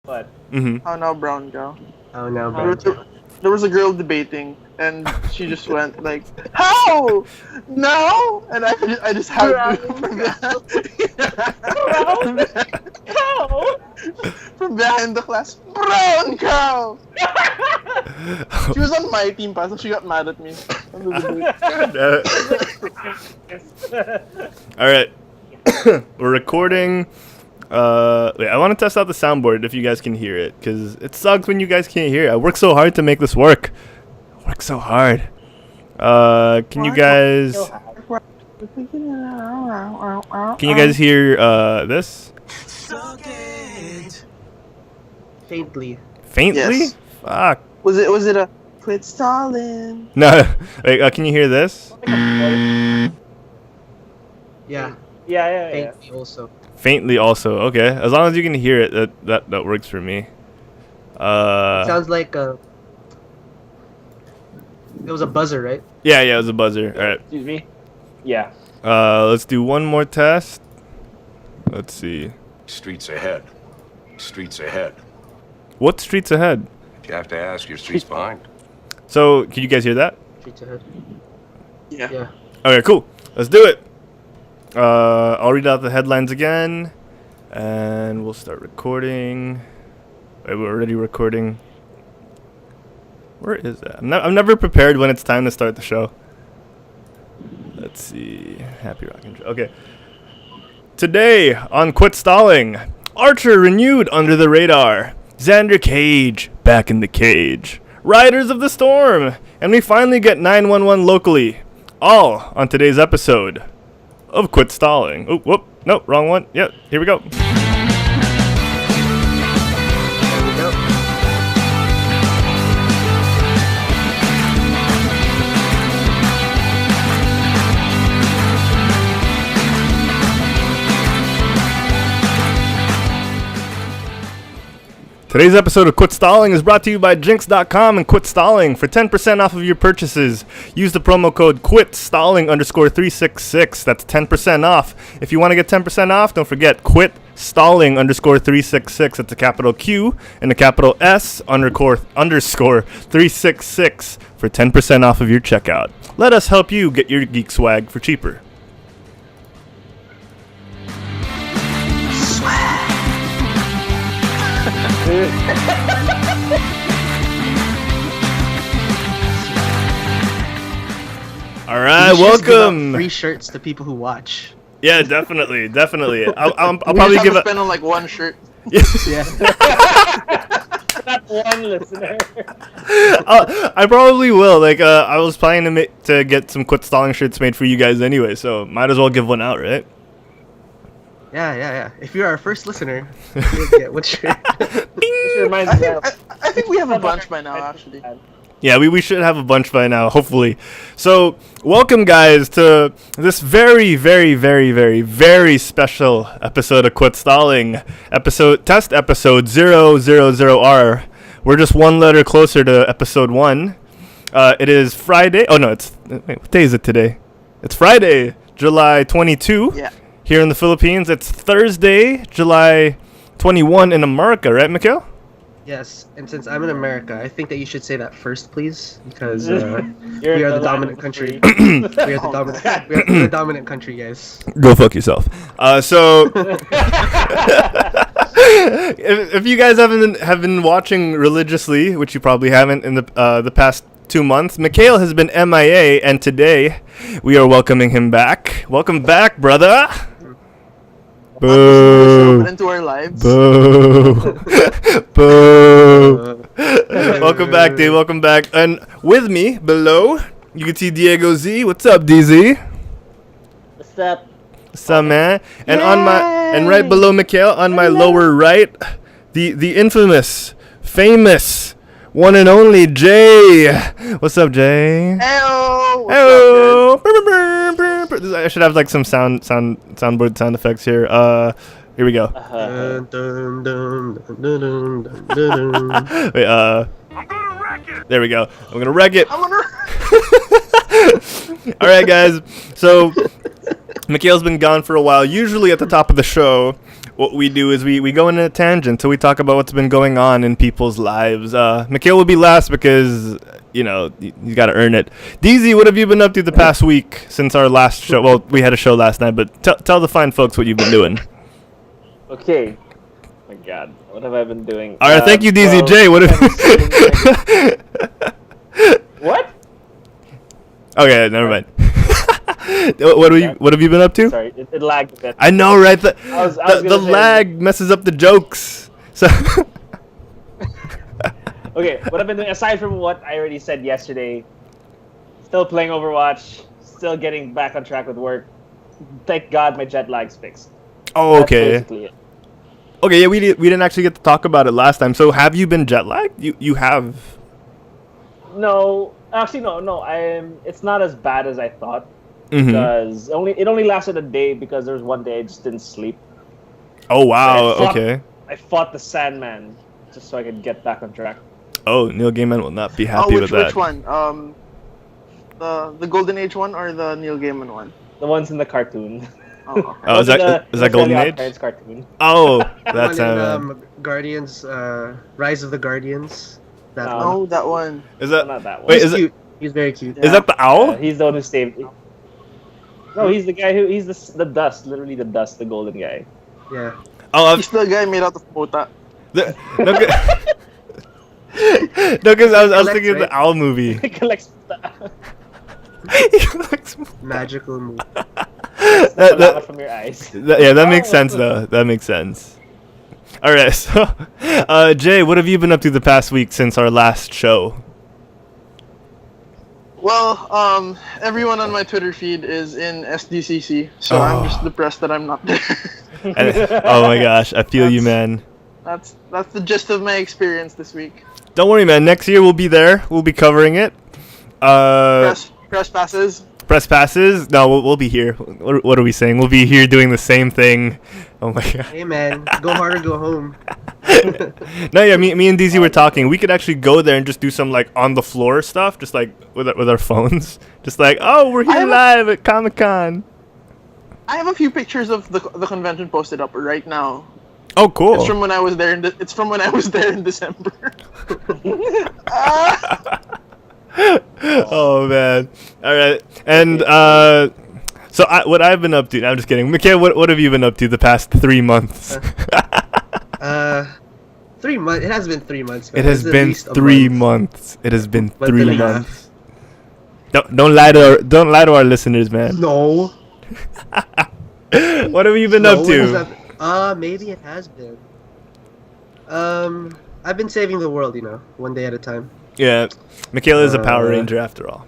What? How now, brown girl? Oh no, There bro. There was a girl debating, and she just went like, "How? No!" And I just had to from behind the class, brown cow. She was on my team, so she got mad at me. All right, we're recording. Wait, I want to test out the soundboard if you guys can hear it, because it sucks when you guys can't hear it. I worked so hard to make this work. I worked so hard. Can you guys hear this? Faintly. Faintly? Yes. Fuck. Was it a quit stalling? No. Wait, can you hear this? Yeah. Yeah. Faintly also. Faintly also. Okay. As long as you can hear it, that works for me. It sounds like it was a buzzer, right? Yeah, it was a buzzer. All right. Excuse me. Yeah. Let's do one more test. Let's see. Streets ahead. Streets ahead. What streets ahead? You have to ask your streets behind. So, can you guys hear that? Streets ahead. Yeah. Yeah. Okay, cool. Let's do it. I'll read out the headlines again, and we'll start recording. Wait, we're already recording. Where is that? I'm never prepared when it's time to start the show. Let's see. Happy Rockin' Show. Okay. Today on Quit Stalling, Archer renewed under the radar. Xander Cage back in the cage. Riders of the Storm, and we finally get 911 locally. All on today's episode of Quit Stalling. Oh, whoop. No, wrong one. Yep, here we go. There we go. Today's episode of Quit Stalling is brought to you by Jinx.com and Quit Stalling. For 10% off of your purchases, use the promo code QUITSTALLING_366. That's 10% off. If you want to get 10% off, don't forget QUITSTALLING_366. It's a capital Q and a capital S underscore 366 for 10% off of your checkout. Let us help you get your geek swag for cheaper. All right, We should just give out welcome. free shirts to people who watch. Yeah, definitely. I'll We probably just give have to it. spend on like one shirt. Yeah. Not one listener. I probably will. I was planning to get some Quit Stalling shirts made for you guys anyway, so might as well give one out, right? Yeah. If you're our first listener, you'll get one shirt. This reminds me of I think we have a bunch by now, actually. Yeah, we should have a bunch by now, hopefully. So, welcome guys to this very, very, very, very, very special episode of Quit Stalling. Test episode 000R. We're just one letter closer to episode 1. It is Friday. Oh no, wait, what day is it today? It's Friday, July 22. Yeah. Here in the Philippines, it's Thursday, July 21 in America, right, Mikhail? Yes, and since I'm in America, I think that you should say that first, please, because You're we are the land dominant of country. free. we are the dominant. We're the dominant country, guys. Go fuck yourself. So, if you guys have been watching religiously, which you probably haven't in the past 2 months, Mikhail has been MIA, and today we are welcoming him back. Welcome back, brother. Boo. Into our lives. Boo. Boo. Welcome back, Dave. Welcome back. And with me below, you can see Diego Z. What's up, DZ? What's up? What's up, man? And right below Mikhail, on my lower right, the infamous, famous, one and only Jay. What's up, Jay? Heyo! What's Hello. up, guys? I should have like some soundboard sound effects here. Here we go. Dun, dun, dun, dun, dun, dun, dun, dun. Wait, there we go. I'm gonna wreck it. I'm gonna... All right, guys. So Mikhail's been gone for a while. Usually at the top of the show, what we do is we go in a tangent, so we talk about what's been going on in people's lives. Mikhail will be last because, you know, you got to earn it. DZ, what have you been up to the past week since our last show? Well, we had a show last night, but tell the fine folks what you've been doing. Okay. Oh my God, what have I been doing? All right, thank you, DZJ. Well, What have what? Okay, never mind. What have you been up to? Sorry, it lagged a bit. I know, right? The I was gonna say- lag messes up the jokes. So Okay, what I've been doing, aside from what I already said yesterday, still playing Overwatch, still getting back on track with work. Thank God my jet lag's fixed. oh, That's okay. basically it. Okay, yeah, we didn't actually get to talk about it last time. So have you been jet lagged? You have. No, actually no. It's not as bad as I thought Mhm. because it only lasted a day because there was one day I just didn't sleep. Oh wow. I fought- Okay. I fought the Sandman just so I could get back on track. Oh, Neil Gaiman will not be happy with that. Which one? The Golden Age one or the Neil Gaiman one? The ones in the cartoon. Oh, okay. Oh, is that Golden Fairly Odd Age? Parents cartoon. Oh, That that's one in, Guardians, Rise of the Guardians. That No. one. Oh, that one. is No, that not that one. wait? He's Is it cute. He's very cute. is that the owl? He's the one who saved. No, he's the guy he's the dust, literally the dust, the golden guy. Yeah. Oh, He's the guy made out of mota. no, because I was thinking of the Right? owl movie. He collects He looks- Magical move. the lava from your eyes. yeah, that makes sense though. That makes sense. All right, so Jay, what have you been up to the past week since our last show? Well, everyone on my Twitter feed is in SDCC, so I'm just depressed that I'm not there. Oh my gosh, I feel you, man. That's the gist of my experience this week. Don't worry, man. Next year we'll be there. We'll be covering it. Press passes. Press passes? No, we'll be here. What are we saying? We'll be here doing the same thing. Oh my god. Hey man, go hard or go home. No, yeah, me and DZ were talking. We could actually go there and just do some like on the floor stuff, just like with our phones. Just like, oh, we're here live at Comic-Con. I have a few pictures of the convention posted up right now. Oh, cool. It's from when I was there. It's from when I was there in December. Oh man. All right. And so what I've been up to? No, I'm just kidding. Mikhail, what have you been up to the past 3 months? 3 months. It has been 3 months. It man. has It's at been least a 3 month. months. It has been Month 3 and a half. months. Don't lie to our listeners, man. No. What have you been No, up what to? is that? Maybe it has been. I've been saving the world, one day at a time. Yeah, Mikhail is a Power Uh, Ranger after all.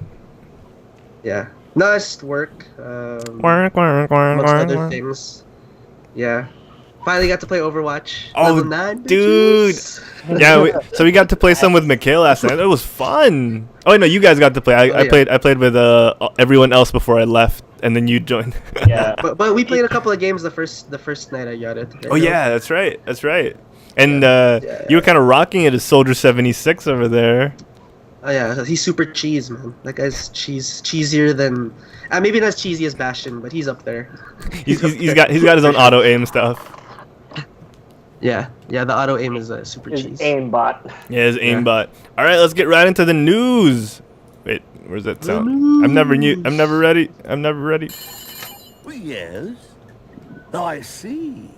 Yeah. No, it's just work. Quack, quack, quack, Amongst quack, other quack. things. Yeah. Finally got to play Overwatch. Oh, Level 9, dude. bitches. Yeah, so we got to play some with Mikhail last night. It was fun. Oh no, you guys got to play. I yeah. played with everyone else before I left, and then you joined. Yeah. But we played a couple of games the first night I got it. Oh yeah, that's right. And Yeah. you were kind of rocking it as Soldier 76 over there. Oh yeah, he's super cheese, man. That guy's cheesier than maybe not as cheesy as Bastion, but he's up there. He's got his own auto aim stuff. Yeah, the auto aim is super His cheese. aimbot. Yeah, his aimbot. All right, let's get right into the news. Wait, where's that sound? I'm never ready. Yes, I see.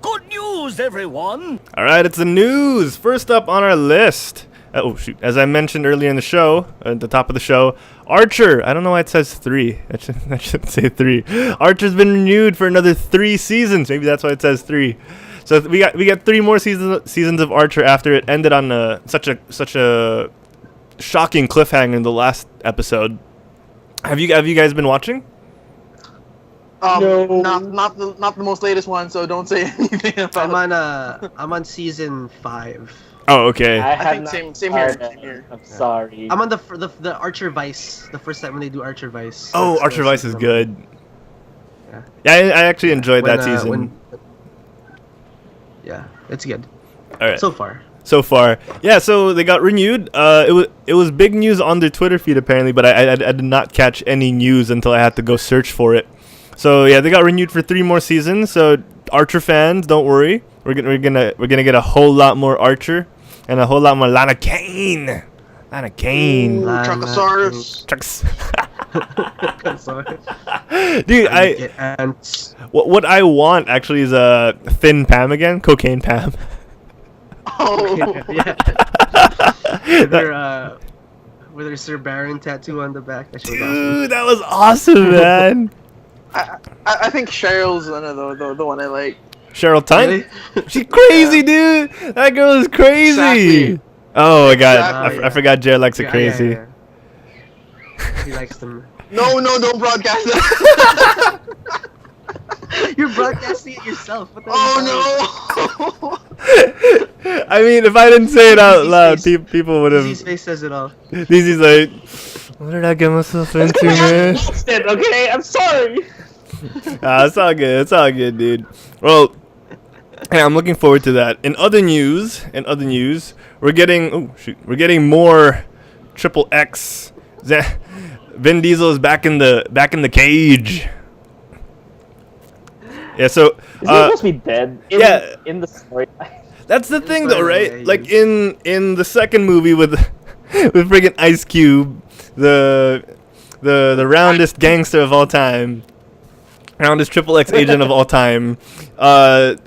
Good news, everyone! All right, it's the news. First up on our list. Oh shoot! As I mentioned earlier in the show, at the top of the show, Archer. I don't know why it says 3. That should say 3. Archer's been renewed for another 3 seasons. Maybe that's why it says 3. So we got 3 more seasons of Archer after it ended on such a shocking cliffhanger in the last episode. Have you guys been watching? No. Not the most latest one, so don't say anything about it. I'm on season 5. Oh, okay. I have think not same here, started. same here. I'm sorry. I'm on the Archer Vice. The first time when they do Archer Vice. Oh, That's Archer the Vice is season good. Yeah. Yeah, I actually enjoyed that When, season. Yeah, it's good. All right. So far. Yeah, so they got renewed. It was big news on their Twitter feed apparently, but I did not catch any news until I had to go search for it. So yeah, they got renewed for 3 more seasons. So Archer fans, don't worry. We're gonna get a whole lot more Archer and a whole lot more Lana Kane. Lana Kane. Ooh, Truckosaurus. Trucks. Sorry. Dude, what I want actually is a thin Pam again, cocaine Pam. Oh. Yeah. With her Sir Baron tattoo on the back. That shit was awesome. Dude, that was awesome, man. I think Cheryl's one of the one I like. Cheryl Tunt? Really? She's crazy, dude. That girl is crazy. Exactly. Oh my god, Exactly. I forgot Jared likes it crazy. Yeah. He likes them. No, don't broadcast that. You're broadcasting it yourself. What the Oh hell? no. I mean, if I didn't say it out Easy's loud, face. people would have. Easy's face says it all. Easy's like, what did I get myself into, man? Okay, I'm sorry. It's all good. It's all good, dude. Well, yeah, I'm looking forward to that. In other news, we're getting more Triple X. Vin Diesel is back in the cage. Yeah, so Is he supposed to be dead? In the story. that's the thing, though, Sorry, right? yeah, Like in the second movie with friggin' Ice Cube, the roundest gangster of all time. Roundest Triple X agent of all time.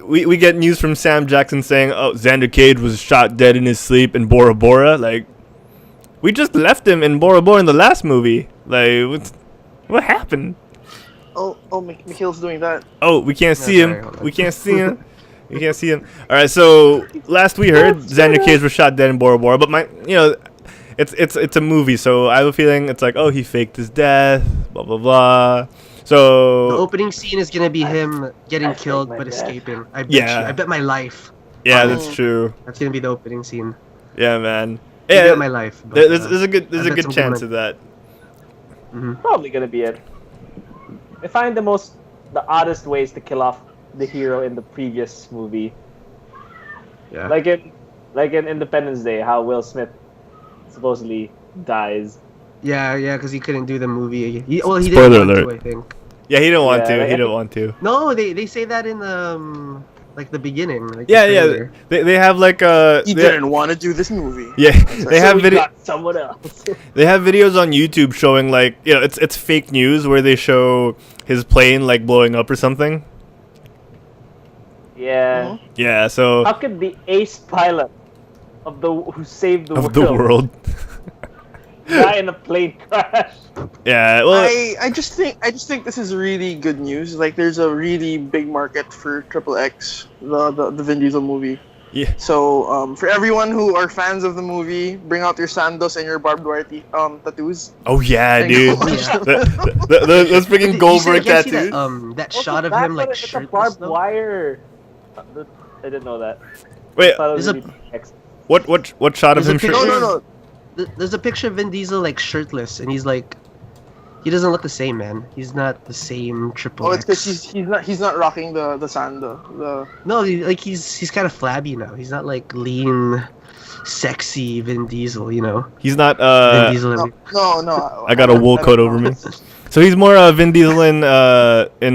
We get news from Sam Jackson saying, "Oh, Xander Cage was shot dead in his sleep in Bora Bora." Like, we just left him in Bora Bora in the last movie. Like, what happened? Oh, Mikhail's doing that. Oh, we can't see sorry, him. hold on. We can't see him. We can't see him. All right. So last we heard, Xander Cage was shot dead in Bora Bora. But it's a movie, so I have a feeling it's like, oh, he faked his death. Blah blah blah. The So opening scene is gonna be him getting I killed think my but dad- escaping. I bet Yeah. you. I bet my life. yeah, that's true. That's gonna be the opening scene. Yeah, man. I Yeah, bet my life. but, there's a good I bet some chance good of that. Probably gonna be it. They find the oddest ways to kill off the hero in the previous movie. Yeah. Like in Independence Day, how Will Smith supposedly dies. Yeah, because he couldn't do the movie. He Spoiler didn't want alert. to, I think. Yeah, he didn't want Yeah, to. He like- didn't want to. No, they say that in like the beginning. Like the Yeah, yeah. trailer. They have like He they- didn't want to do this movie. Yeah, they So have we video. got someone else. They have videos on YouTube showing like, it's fake news where they show his plane like blowing up or something. Yeah. Yeah, so How could the ace pilot who saved the of the world. die in a plane crash? Yeah, well, I just think this is really good news. Like, there's a really big market for Triple X, the Vin Diesel movie. yeah. So for everyone who are fans of the movie, bring out your Sandos and your barbed wire tattoos. Oh yeah, And dude. go- Yeah. Those freaking Goldberg You see tattoos. that shot of That's him like what it's a shirtless. barbed though? wire. I didn't know that. Wait, I thought it was There's a- gonna be X. what shot of There's him? a No, picture- no. There's a picture of Vin Diesel like shirtless, and he's like, he doesn't look the same, man. He's not the same Triple Oh, X. it's because he's not rocking the Sando. No, he's kind of flabby now. He's not like lean, sexy Vin Diesel. You know, He's not. Vin Diesel. No. I got a wool coat over me. So he's more Vin Diesel in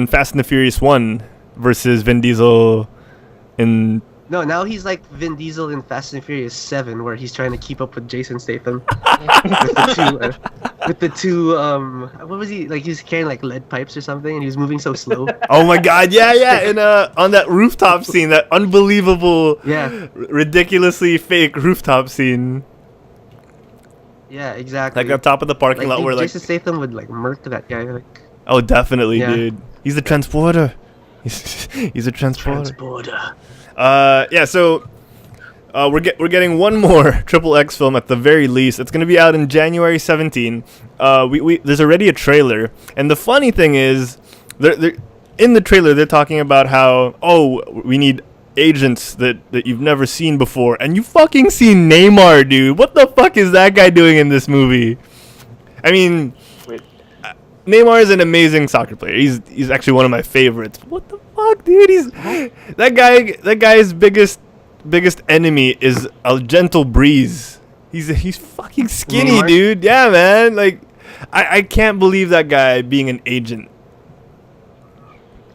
Fast and the Furious 1 versus Vin Diesel in. No, now he's like Vin Diesel in Fast and Furious 7, where he's trying to keep up with Jason Statham. with the two, what was he, like, he was carrying like lead pipes or something, and he was moving so slow. Oh my God! Yeah, and on that rooftop scene, that unbelievable, Yeah. ridiculously fake rooftop scene, Yeah, exactly. like on top of the parking lot, where like, Jason Statham would like murk that guy, like, oh, definitely, Yeah. dude. He's a transporter. He's a transporter. transporter. Yeah, so we're getting one more Triple X film at the very least. It's gonna be out in January 17. There's already a trailer, and the funny thing is, they're in the trailer they're talking about how, oh, we need agents that you've never seen before, and you fucking seen Neymar, dude. What the fuck is that guy doing in this movie? I mean, Wait. Neymar is an amazing soccer player. He's actually one of my favorites. What the fuck, dude? That guy's biggest enemy is a gentle breeze. He's fucking skinny, Neymar? dude. Yeah, man. Like, I can't believe that guy being an agent.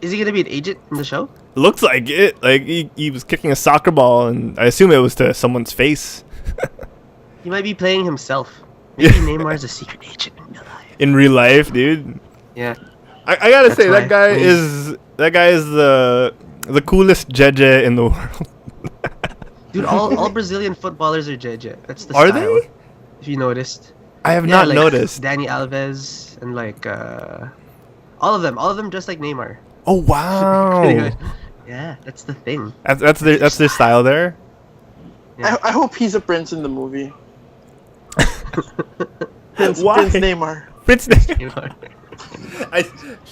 Is he gonna be an agent in the show? Looks like it. Like he was kicking a soccer ball, and I assume it was to someone's face. He might be playing himself. Maybe Neymar is a secret agent in real life. In real life, dude. Yeah. I gotta That's say why. that guy is the coolest Jeje in the world. Dude, all Brazilian footballers are Jeje. That's the Are style. they? If you noticed. I have Yeah, not like noticed. Dani Alves and like all of them just like Neymar. Oh Pretty wow. much. Yeah, that's the thing. That's their style there. Yeah. I hope he's a prince in the movie. Prince Why? Neymar. Prince Neymar.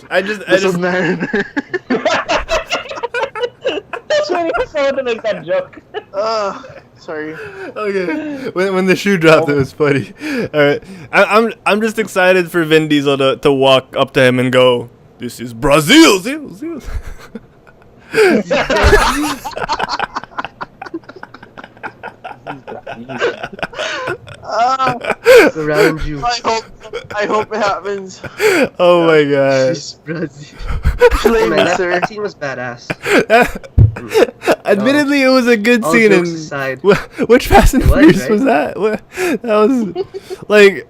I just Mariner. That's waiting for someone to make that joke. Sorry. okay. When the shoe dropped, it was funny. All right, I'm just excited for Vin Diesel to walk up to him and go, "This is Brazil." Zil." Around you. I hope it happens. Oh my god. Jeez, Brazil. Blame me, Man, sir. that scene was badass. Admittedly, it was a good All scene. jokes And aside. which Fast and It was, Furious right? was that? That was like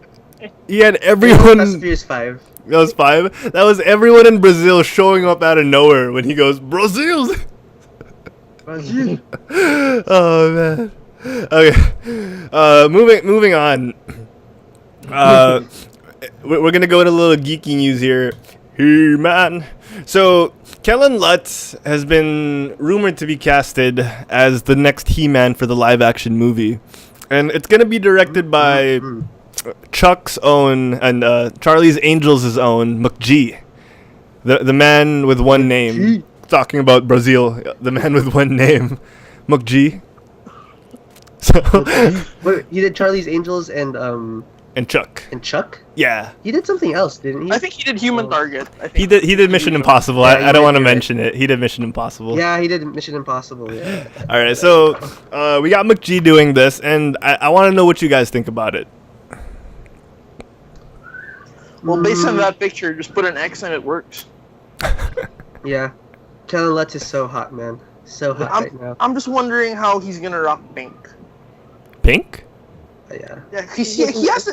he had Fast and everyone. Furious 5. That was 5. That was everyone in Brazil showing up out of nowhere when he goes Brazil. Brazil. Oh man. Okay. Moving on. We're gonna go into a little geeky news here. Hey man. So Kellen Lutz has been rumored to be casted as the next He-Man for the live-action movie, and it's gonna be directed by Chuck's own and Charlie's Angels' own McG, the man with one name. Talking about Brazil, the man with one name, McG. So Wait, he did Charlie's Angels and Chuck. Chuck? Yeah, He did something else, didn't he? I think he did Human Target. I think. he did Mission Impossible. Yeah, I don't want to you're right. mention it. He did Mission Impossible. Yeah, he did Mission Impossible. Yeah. All right, so we got McG doing this, and I want to know what you guys think about it. Well, based on that picture, just put an X and it works. Yeah. Kellen Lutz is so hot, man. So hot right now. I'm just wondering how he's gonna rock pink. Pink? Yeah. Yeah, he has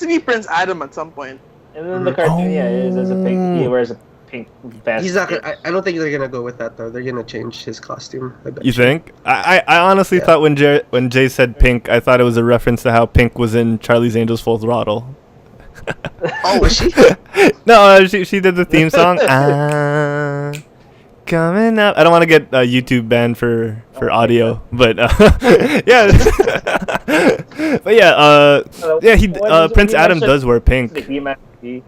to be Prince Adam at some point. And then the cartoon, yeah, it is as a pink. He wears a pink vest. He's not gonna. I don't think they're gonna go with that though. They're gonna change his costume. I bet You think? I honestly thought when Jay said pink, I thought it was a reference to how Pink was in Charlie's Angels Full Throttle. Oh, was she? No, she did the theme song. Coming up. I don't want to get YouTube banned for audio, but yeah. But yeah, he Prince you Adam mentioned does wear the pink. He-Man thing,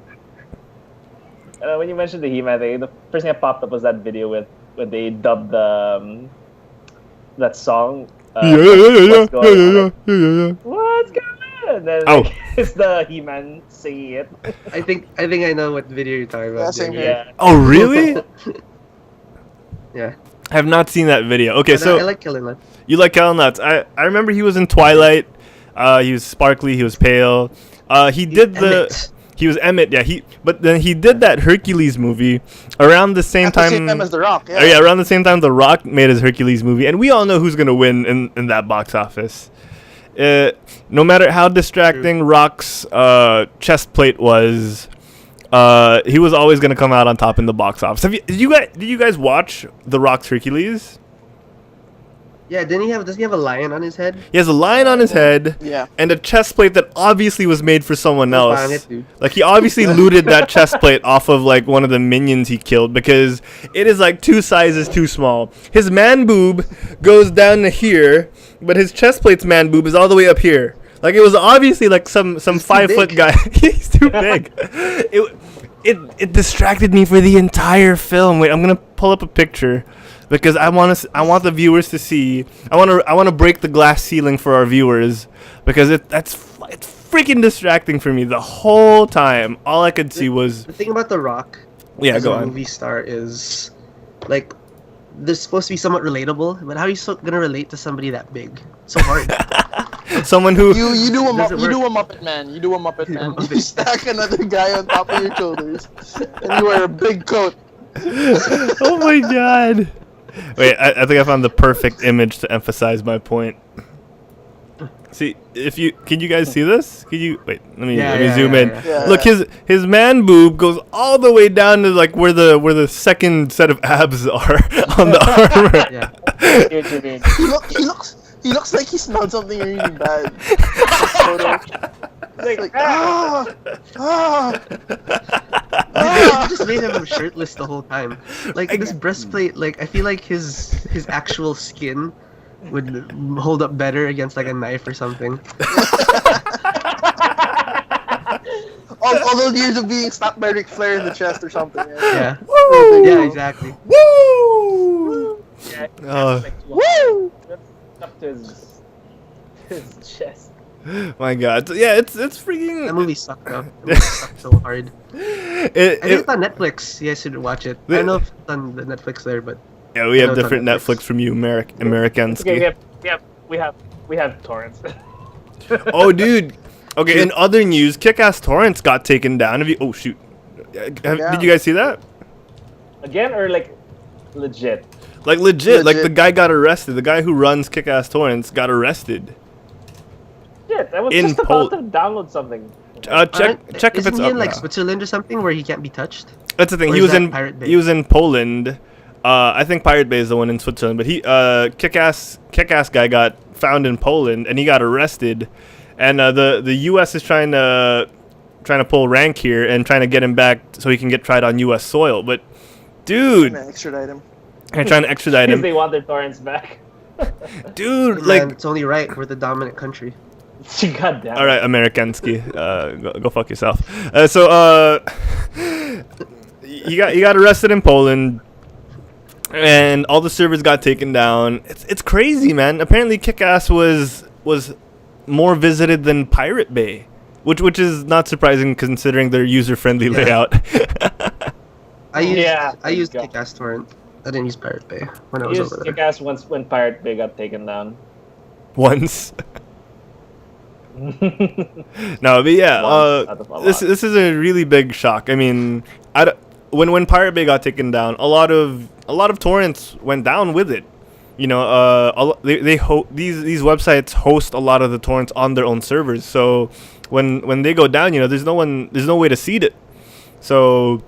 when you mentioned the He-Man thing, the first thing that popped up was that video when they dubbed that song. What's going on? Yeah. What's going on? And then it's the He-Man singing it. I think I know what video you're talking about. Yeah, same Jamie. here. Yeah. Oh, really? Yeah. I have not seen that video. Okay, But so I like Kellen Lutz. you like Kellen Lutz. I remember he was in Twilight. He was sparkly. He was pale. He did Emmett. He was Emmett. Yeah. But then he did that Hercules movie around the same At the time. same time as The Rock. Yeah. Oh, yeah, around the same time The Rock made his Hercules movie, and we all know who's gonna win in that box office. No matter how distracting Rock's chest plate was, he was always gonna come out on top in the box office. Did you guys watch The Rock's Hercules? Yeah, does he have a lion on his head? He has a lion on his head Yeah. and a chest plate that obviously was made for someone Buying else. it, dude. Like he obviously looted that chest plate off of like one of the minions he killed because it is like 2 sizes too small. His man boob goes down to here, but his chest plate's man boob is all the way up here. Like it was obviously like some 5-foot big. guy. He's too big. It distracted me for the entire film. Wait, I'm gonna pull up a picture because I want the viewers to see. I want to break the glass ceiling for our viewers because it's freaking distracting for me the whole time. All I could see was The thing about The Rock yeah. as Go a on. movie star is, like, they're supposed to be somewhat relatable, but how are you gonna relate to somebody that big? So hard. Someone who You do a Doesn't you do work. a Muppet Man. You do a Muppet You do a Man. Muppet. You stack another guy on top of your shoulders, and you wear a big coat. Oh my god. Wait, I think I found the perfect image to emphasize my point. See, can you guys see this? Can you wait? Let me zoom in. Yeah. Look, his man boob goes all the way down to like where the second set of abs are on the armor. Yeah. See what you mean. He looks like he smelled something really bad. This photo. It's Like, They just made him shirtless the whole time. Like this breastplate, like I feel like his actual skin would hold up better against like a knife or something. all those years of being slapped by Ric Flair in the chest or something. Yeah. Woo! Yeah, exactly. Woo! Yeah, Oh. Woo! Up to his chest. My god. Yeah, it's That freaking. movie sucked though. That movie sucked so hard. I think it's on Netflix. You guys should watch it. I don't know if it's on the Netflix there, but Yeah, we I know have it's on different Netflix from you, Americans. Okay, we have torrents. Oh, dude. Okay, in other news, Kick-Ass Torrents got taken down. Oh, shoot. Did you guys see that? Again, or like legit? Like, legit. Like, the Legit. guy got arrested. The guy who runs Kick-Ass Torrents got arrested. Shit, I was In just about to download something. Check if isn't it's he up in like now. Switzerland or something where he can't be touched? That's the thing. or He is was that in Pirate Bay? he was in Poland. I think Pirate Bay is the one in Switzerland. But he Kick-Ass guy got found in Poland and he got arrested. And the U.S. is trying to pull rank here and trying to get him back so he can get tried on U.S. soil. But dude, Man, extradite him. they're trying to extradite Because him. they want their torrents back. Dude, Man, like, it's only right. We're the dominant country. God damn. all right, Amerikanski, go fuck yourself. He got arrested in Poland, and all the servers got taken down. It's crazy, man. Apparently, Kick-Ass was more visited than Pirate Bay, which is not surprising considering their user-friendly Yeah. layout. I used go. Kick-Ass Torrent. I didn't use Pirate Bay when I I was used over there. Kick-Ass once when Pirate Bay got taken down. Once. No, but yeah, Once out of a this lot. is a really big shock. I mean, when Pirate Bay got taken down, a lot of torrents went down with it. You know, these websites host a lot of the torrents on their own servers. So when they go down, you know, there's no way to seed it. So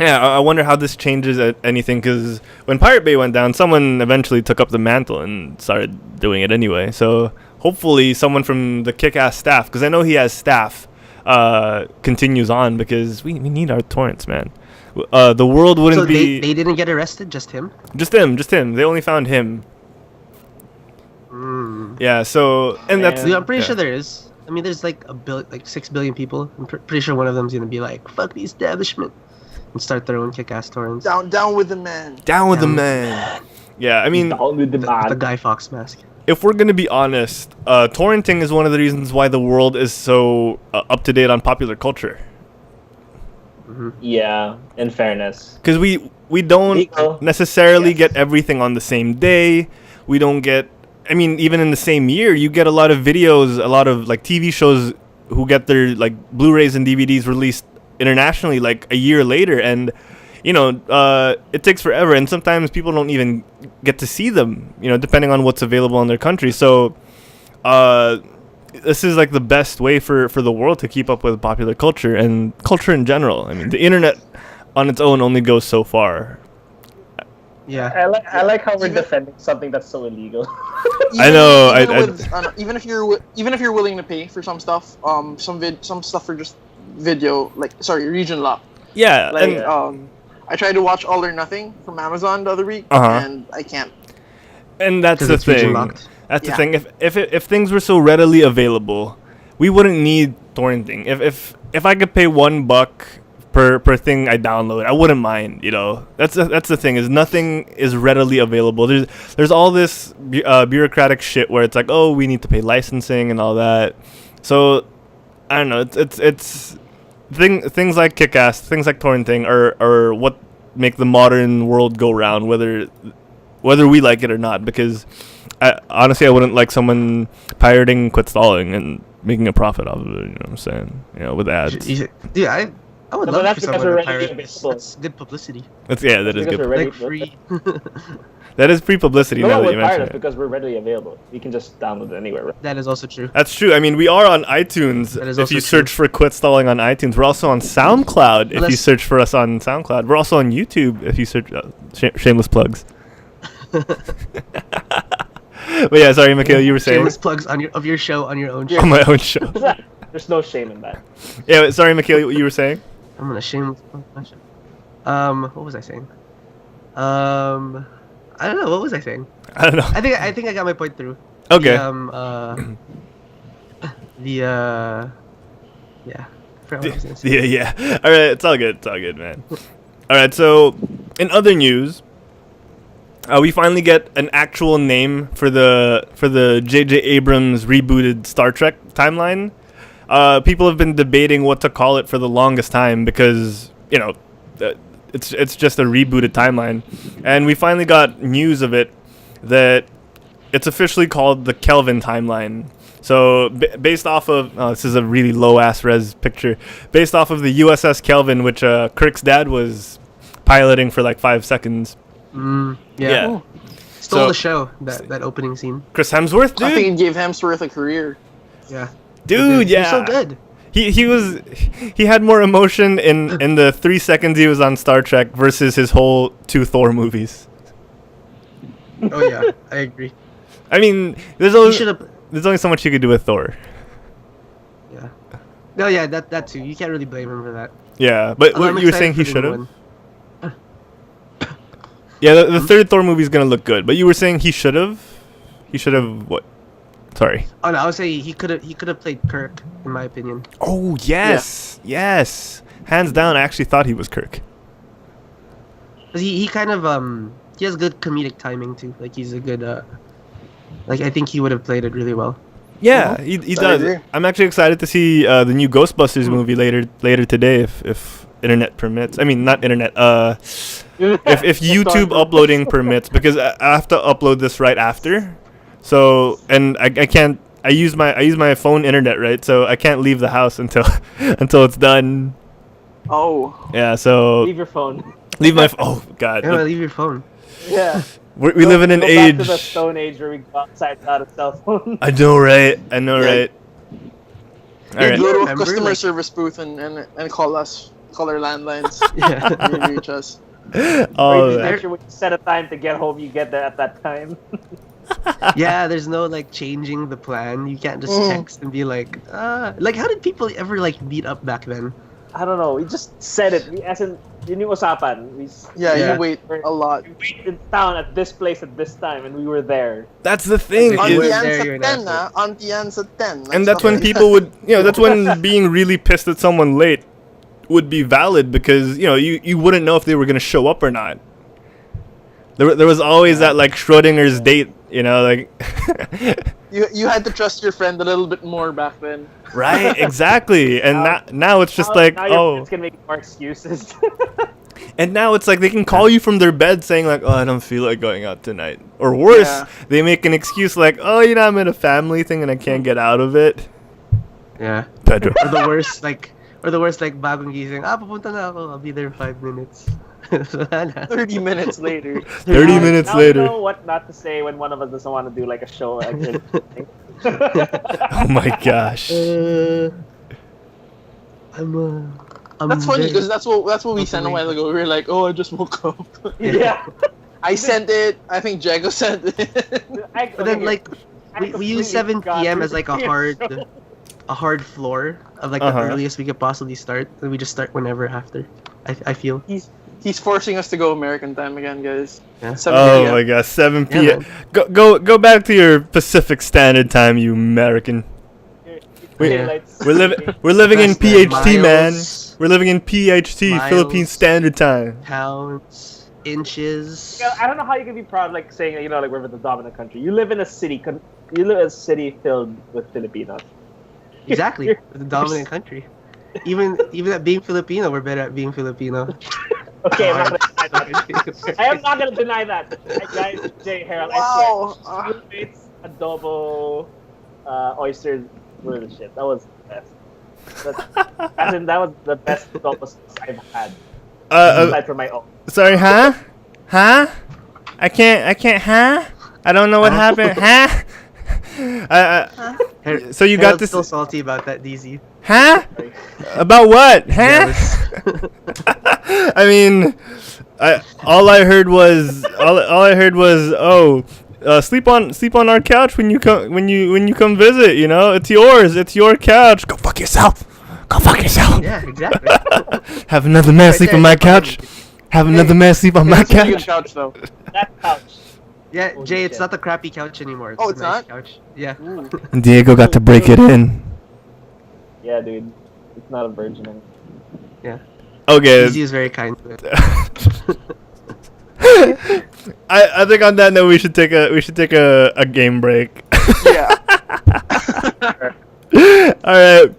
yeah, I wonder how this changes anything, because when Pirate Bay went down, someone eventually took up the mantle and started doing it anyway. So hopefully someone from the Kick-Ass staff, because I know he has staff, continues on, because we need our torrents, man. The world wouldn't So be they didn't get arrested, just him? just him. They only found him. Mm. Yeah. So and that's Yeah, I'm pretty yeah. sure there is. I mean, there's like 6 billion people. I'm pretty sure one of them's gonna be like, "Fuck the establishment," and start their own Kick-Ass torrents. Down with the man. Down with the Down. man. Yeah, I mean, Down with the With man. the Guy Fawkes mask. if we're gonna be honest, torrenting is one of the reasons why the world is so up to date on popular culture. Yeah, in fairness. Because we don't Legal. necessarily Yes. get everything on the same day. We don't get. I mean, even in the same year, you get a lot of videos, a lot of like TV shows who get their like Blu-rays and DVDs released internationally like a year later, and you know, it takes forever, and sometimes people don't even get to see them. You know, depending on what's available in their country. So, this is like the best way for the world to keep up with popular culture and culture in general. I mean, the internet on its own only goes so far. Yeah. I like how we're defending something that's so illegal. I know, Even if you're willing to pay for some stuff, some stuff for just video, region lock. Yeah, Like and, I tried to watch All or Nothing from Amazon the other week, Uh-huh. and I can't. and that's 'Cause the it's region thing. locked. That's Yeah. the thing. If things were so readily available, we wouldn't need torrenting. If I could pay $1 per thing I download, I wouldn't mind. You know, that's the thing, is nothing is readily available. There's all this bureaucratic shit where it's like, oh, we need to pay licensing and all that. So I don't know. It's things like Kick-Ass, things like torrenting are what make the modern world go round, whether we like it or not. Because honestly, I wouldn't like someone pirating Quit Stalling and making a profit off of it. You know what I'm saying? You know, with ads. Dude, I would No, love but that's for because someone we're to ready pirate. available. That's good publicity. That is because good. we're ready. Like free. That is free publicity No now one that would you pirate mention us it. because we're readily available. You can just download it anywhere. Right? That is also true. That's true. I mean, we are on iTunes. That is If also you true. search for Quit Stalling on iTunes, we're also on SoundCloud. If you Unless- search for us on SoundCloud, we're also on YouTube. If you search shameless plugs. But yeah, sorry, Mikhail, you were saying Shameless plugs on your show on your own show. on my own show. There's no shame in that. Yeah, sorry, Mikhail, what you were saying? I'm gonna shameless plug my show. What was I saying? I don't know. What was I saying? I don't know. I think I got my point through. Okay. Yeah. I forgot what I was gonna say. Yeah. All right, it's all good, man. All right, so in other news, we finally get an actual name for the J.J. Abrams rebooted Star Trek timeline. People have been debating what to call it for the longest time because it's just a rebooted timeline, and we finally got news of it that it's officially called the Kelvin timeline. So based off of this is a really low ass res picture, based off of the USS Kelvin, which Kirk's dad was piloting for like 5 seconds. Yeah. Stole So- the show. That opening scene. Chris Hemsworth, I think dude, it gave Hemsworth a career. Yeah. dude, He's yeah, so good. He had more emotion in the 3 seconds he was on Star Trek versus his whole 2 Thor movies. Oh yeah, I agree. I mean, there's He only should have. so much you could do with Thor. Yeah. No, yeah, that too. You can't really blame him for that. Yeah, but Although what I'm you were excited saying he for the should new have. one. Yeah, the third Thor movie is gonna look good, but you were saying he should have. He should have what? Sorry. Oh no, I would say he could have played Kirk, in my opinion. Oh yes, yes, hands down. I actually thought he was Kirk. 'Cause he kind of he has good comedic timing too. Like he's a good like I think he would have played it really well. Yeah, he I does. agree. I'm actually excited to see the new Ghostbusters movie later today, if internet permits. I mean, not internet. If YouTube uploading permits, because I have to upload this right after. So and I can't. I use my phone internet, right? So I can't leave the house until it's done. Oh. Yeah. So Leave your phone. leave my. Oh God. Yeah, leave your phone. Yeah. We live in an Go age. back to the Stone Age where we go outside without a cell phone. I know, right? I know, Yeah. right? All You right. go to a Remember, customer like- service booth and call us. Call our landlines. Yeah. You reach us. Or Oh, you just man. make sure when you set a time to get home, you get there at that time. Yeah, there's no like changing the plan. You can't just text and be like how did people ever like meet up back then? I don't know. We just said it. As in, yun yung usapan. Yeah, Yeah. you wait a lot. We waited in town at this place at this time, and we were there. That's the thing. Like, is- were Auntie there, Anne's you're at an 10, asshole. Auntie Anne's at 10. And that's when people would, that's when being really pissed at someone late would be valid, because you wouldn't know if they were gonna show up or not. There was always that like Schrodinger's date, like. You had to trust your friend a little bit more back then. Right, exactly. And now it's just like, now your oh, friends can make more excuses. and now it's like they can call you from their bed saying like, oh, I don't feel like going out tonight, or worse, Yeah. they make an excuse like, oh, I'm in a family thing and I can't get out of it. Yeah. Pedro. Or the worst like bagong gising. Pupunta na ako. I'll be there in 5 minutes. 30 minutes later. 30 minutes now later. We know what not to say when one of us doesn't want to do like a show. Oh my gosh. I'm That's funny very- because that's what we sent a while ago. We were like, oh, I just woke up. yeah. I sent it. I think Jago sent it. But then like we use 7 p.m. as like a hard floor of like the earliest we could possibly start. Then we just start whenever after. I feel. He's forcing us to go American time again, guys. Yeah. 7 Oh p.m. my gosh, 7 Yeah, p.m. Go back to your Pacific Standard Time, you American. We're living in Less than PHT, man. miles, We're living in PHT, miles. Philippine Standard Time. pounds, inches. Yeah, I don't know how you can be proud, like saying, like we're the dominant country. You live in a city. You live in a city filled with Filipinos. Exactly. You're- We're the dominant country. Even at being Filipino, we're better at being Filipino. Okay, I'm not gonna deny that. I am not gonna deny that. Guys, Jay, Harold, Wow. I swear, roommates, adobo, oysters were the shit. That was the best. As in, that was the best Dota I've had. Uh, Aside from my own. Sorry, huh? Huh? I can't, huh? I don't know what happened, huh? So you got Harold's this, still salty about that, DZ. huh? About what, huh? Jealous. I mean, all I heard was, oh, sleep on our couch when you come visit. You know, it's yours. It's your couch. Go fuck yourself. Go fuck yourself. Yeah, exactly. Have another man sleep there, on my you're fine. couch. Have another man sleep on my It's a really good couch. couch though. That couch. Yeah, Holy Jay, it's shit. not the crappy couch anymore. Oh, a it's nice not? couch. Yeah. Ooh. Diego got to break it in. Yeah, dude. It's not a virgin anymore. Yeah. Okay. DZ is very kind to it. I think on that note we should take a game break. Yeah. All right.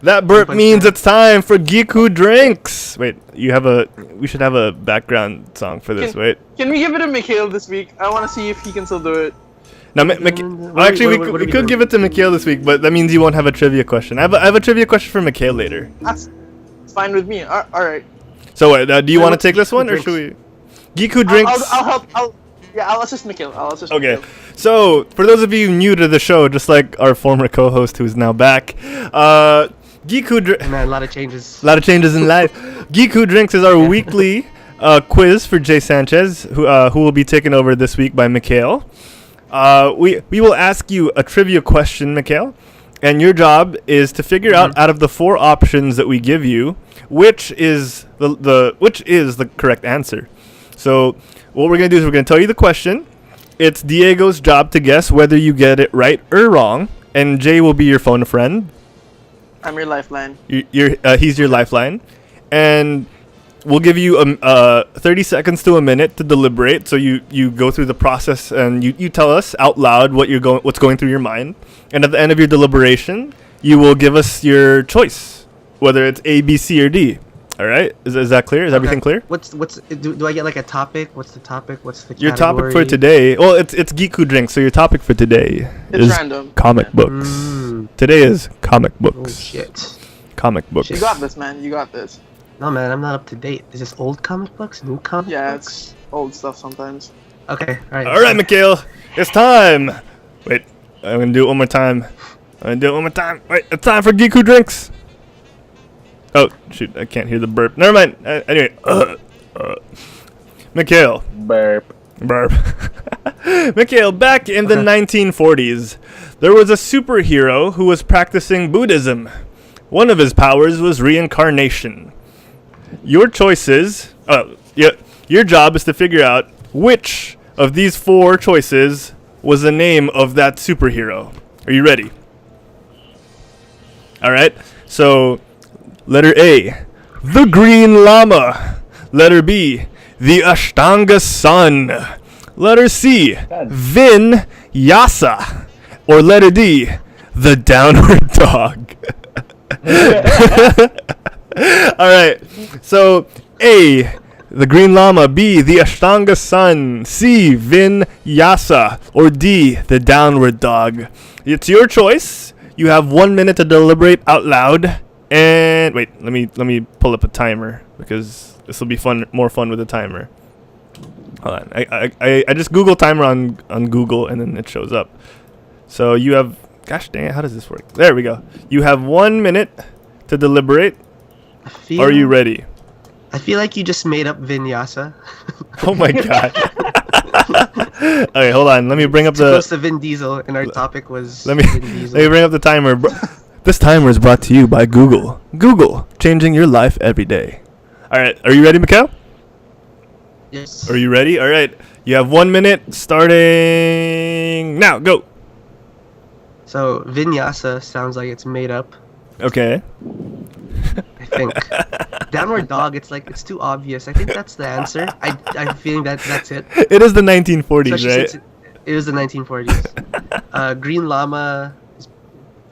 That burp means it's time for Giku drinks. Wait, we should have a background song for this. Wait. Can we give it to Mikhail this week? I want to see if he can still do it. Now, actually, what are we we could doing? give it to Mikhail this week, but that means you won't have a trivia question. I have a trivia question for Mikhail later. That's fine with me. All right. So, do you Wait, want to what's take this Giku one, or drinks? should we? Giku drinks. I'll help. I'll assist Mikhail. Okay, so for those of you new to the show, just like our former co-host who's now back, Giku Man, a lot of changes. a lot of changes in life. Giku Drinks is our weekly quiz for Jay Sanchez, who will be taken over this week by Mikhail. We will ask you a trivia question, Mikhail, and your job is to figure out of the 4 options that we give you, which is the correct answer. So what we're gonna do is we're gonna tell you the question. It's Diego's job to guess whether you get it right or wrong, and Jay will be your phone a friend. I'm your lifeline. He's your lifeline, and we'll give you 30 seconds to a minute to deliberate. So you go through the process and you tell us out loud what's going through your mind, and at the end of your deliberation, you will give us your choice, whether it's A, B, C, or D. All right, is that clear? Is everything clear? Do I get like a topic? What's the topic? What's the Your category? topic for today? Well, it's Giku Drink. So your topic for today It's is random. comic books. Today is comic Oh books. shit. Comic books. You got this, man. You got this. No man, I'm not up to date. Is this old comic books? New comic Yeah, books? it's old stuff sometimes. Okay, alright. All right, Mikhail, it's time. Wait, I'm gonna do it one more time. Wait, it's time for Giku Drinks. Oh shoot, I can't hear the burp. Never mind. Anyway, Mikhail. Burp. Mikhail, back in the 1940s, there was a superhero who was practicing Buddhism. One of his powers was reincarnation. Your choices. Your job is to figure out which of these 4 choices was the name of that superhero. Are you ready? All right. So, letter A, the Green Llama. Letter B, the Ashtanga Sun. Letter C, Vin Yasa. Or letter D, the Downward Dog. All right. So, A, the Green Llama. B, the Ashtanga Sun. C, Vin Yasa. Or D, the Downward Dog. It's your choice. You have 1 minute to deliberate out loud. And wait, let me pull up a timer because this will be more fun with a timer. Hold on. I just Google timer on Google and then it shows up. So you have, gosh dang it, how does this work? There we go. You have 1 minute to deliberate. Are you ready? I feel like you just made up Vinyasa. Oh my god. Okay, hold on. Let me bring up It's the. close to Vin Diesel, and our topic was Let me Vin Diesel. let me bring up the timer. This timer is brought to you by Google. Google, changing your life every day. All right, are you ready, Mikhail? Yes. Are you ready? All right, you have 1 minute starting now. Go. So Vinyasa sounds like it's made up. Okay. I think. Downward Dog. It's too obvious. I think that's the answer. I'm feeling that's it. It is the 1940s, Especially right? since it was the 1940s. Green Llama,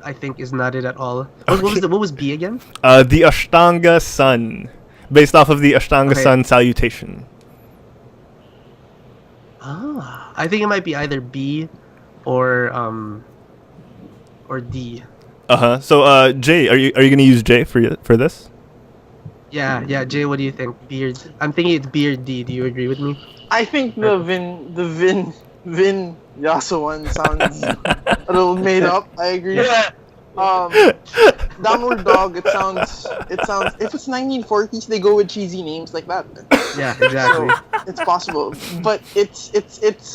I think, is not it at all. What was B again? The Ashtanga Sun, based off of the Ashtanga Okay. Sun salutation. I think it might be either B or D. So, Jay, are you gonna use Jay for this? Yeah, Jay, what do you think? Beard. I'm thinking it's Beard D. Do you agree with me? I think the Vin Yasa one sounds a little made up. I agree. Downward Dog. It sounds. If it's 1940s, they go with cheesy names like that. Yeah, exactly. So it's possible, but it's.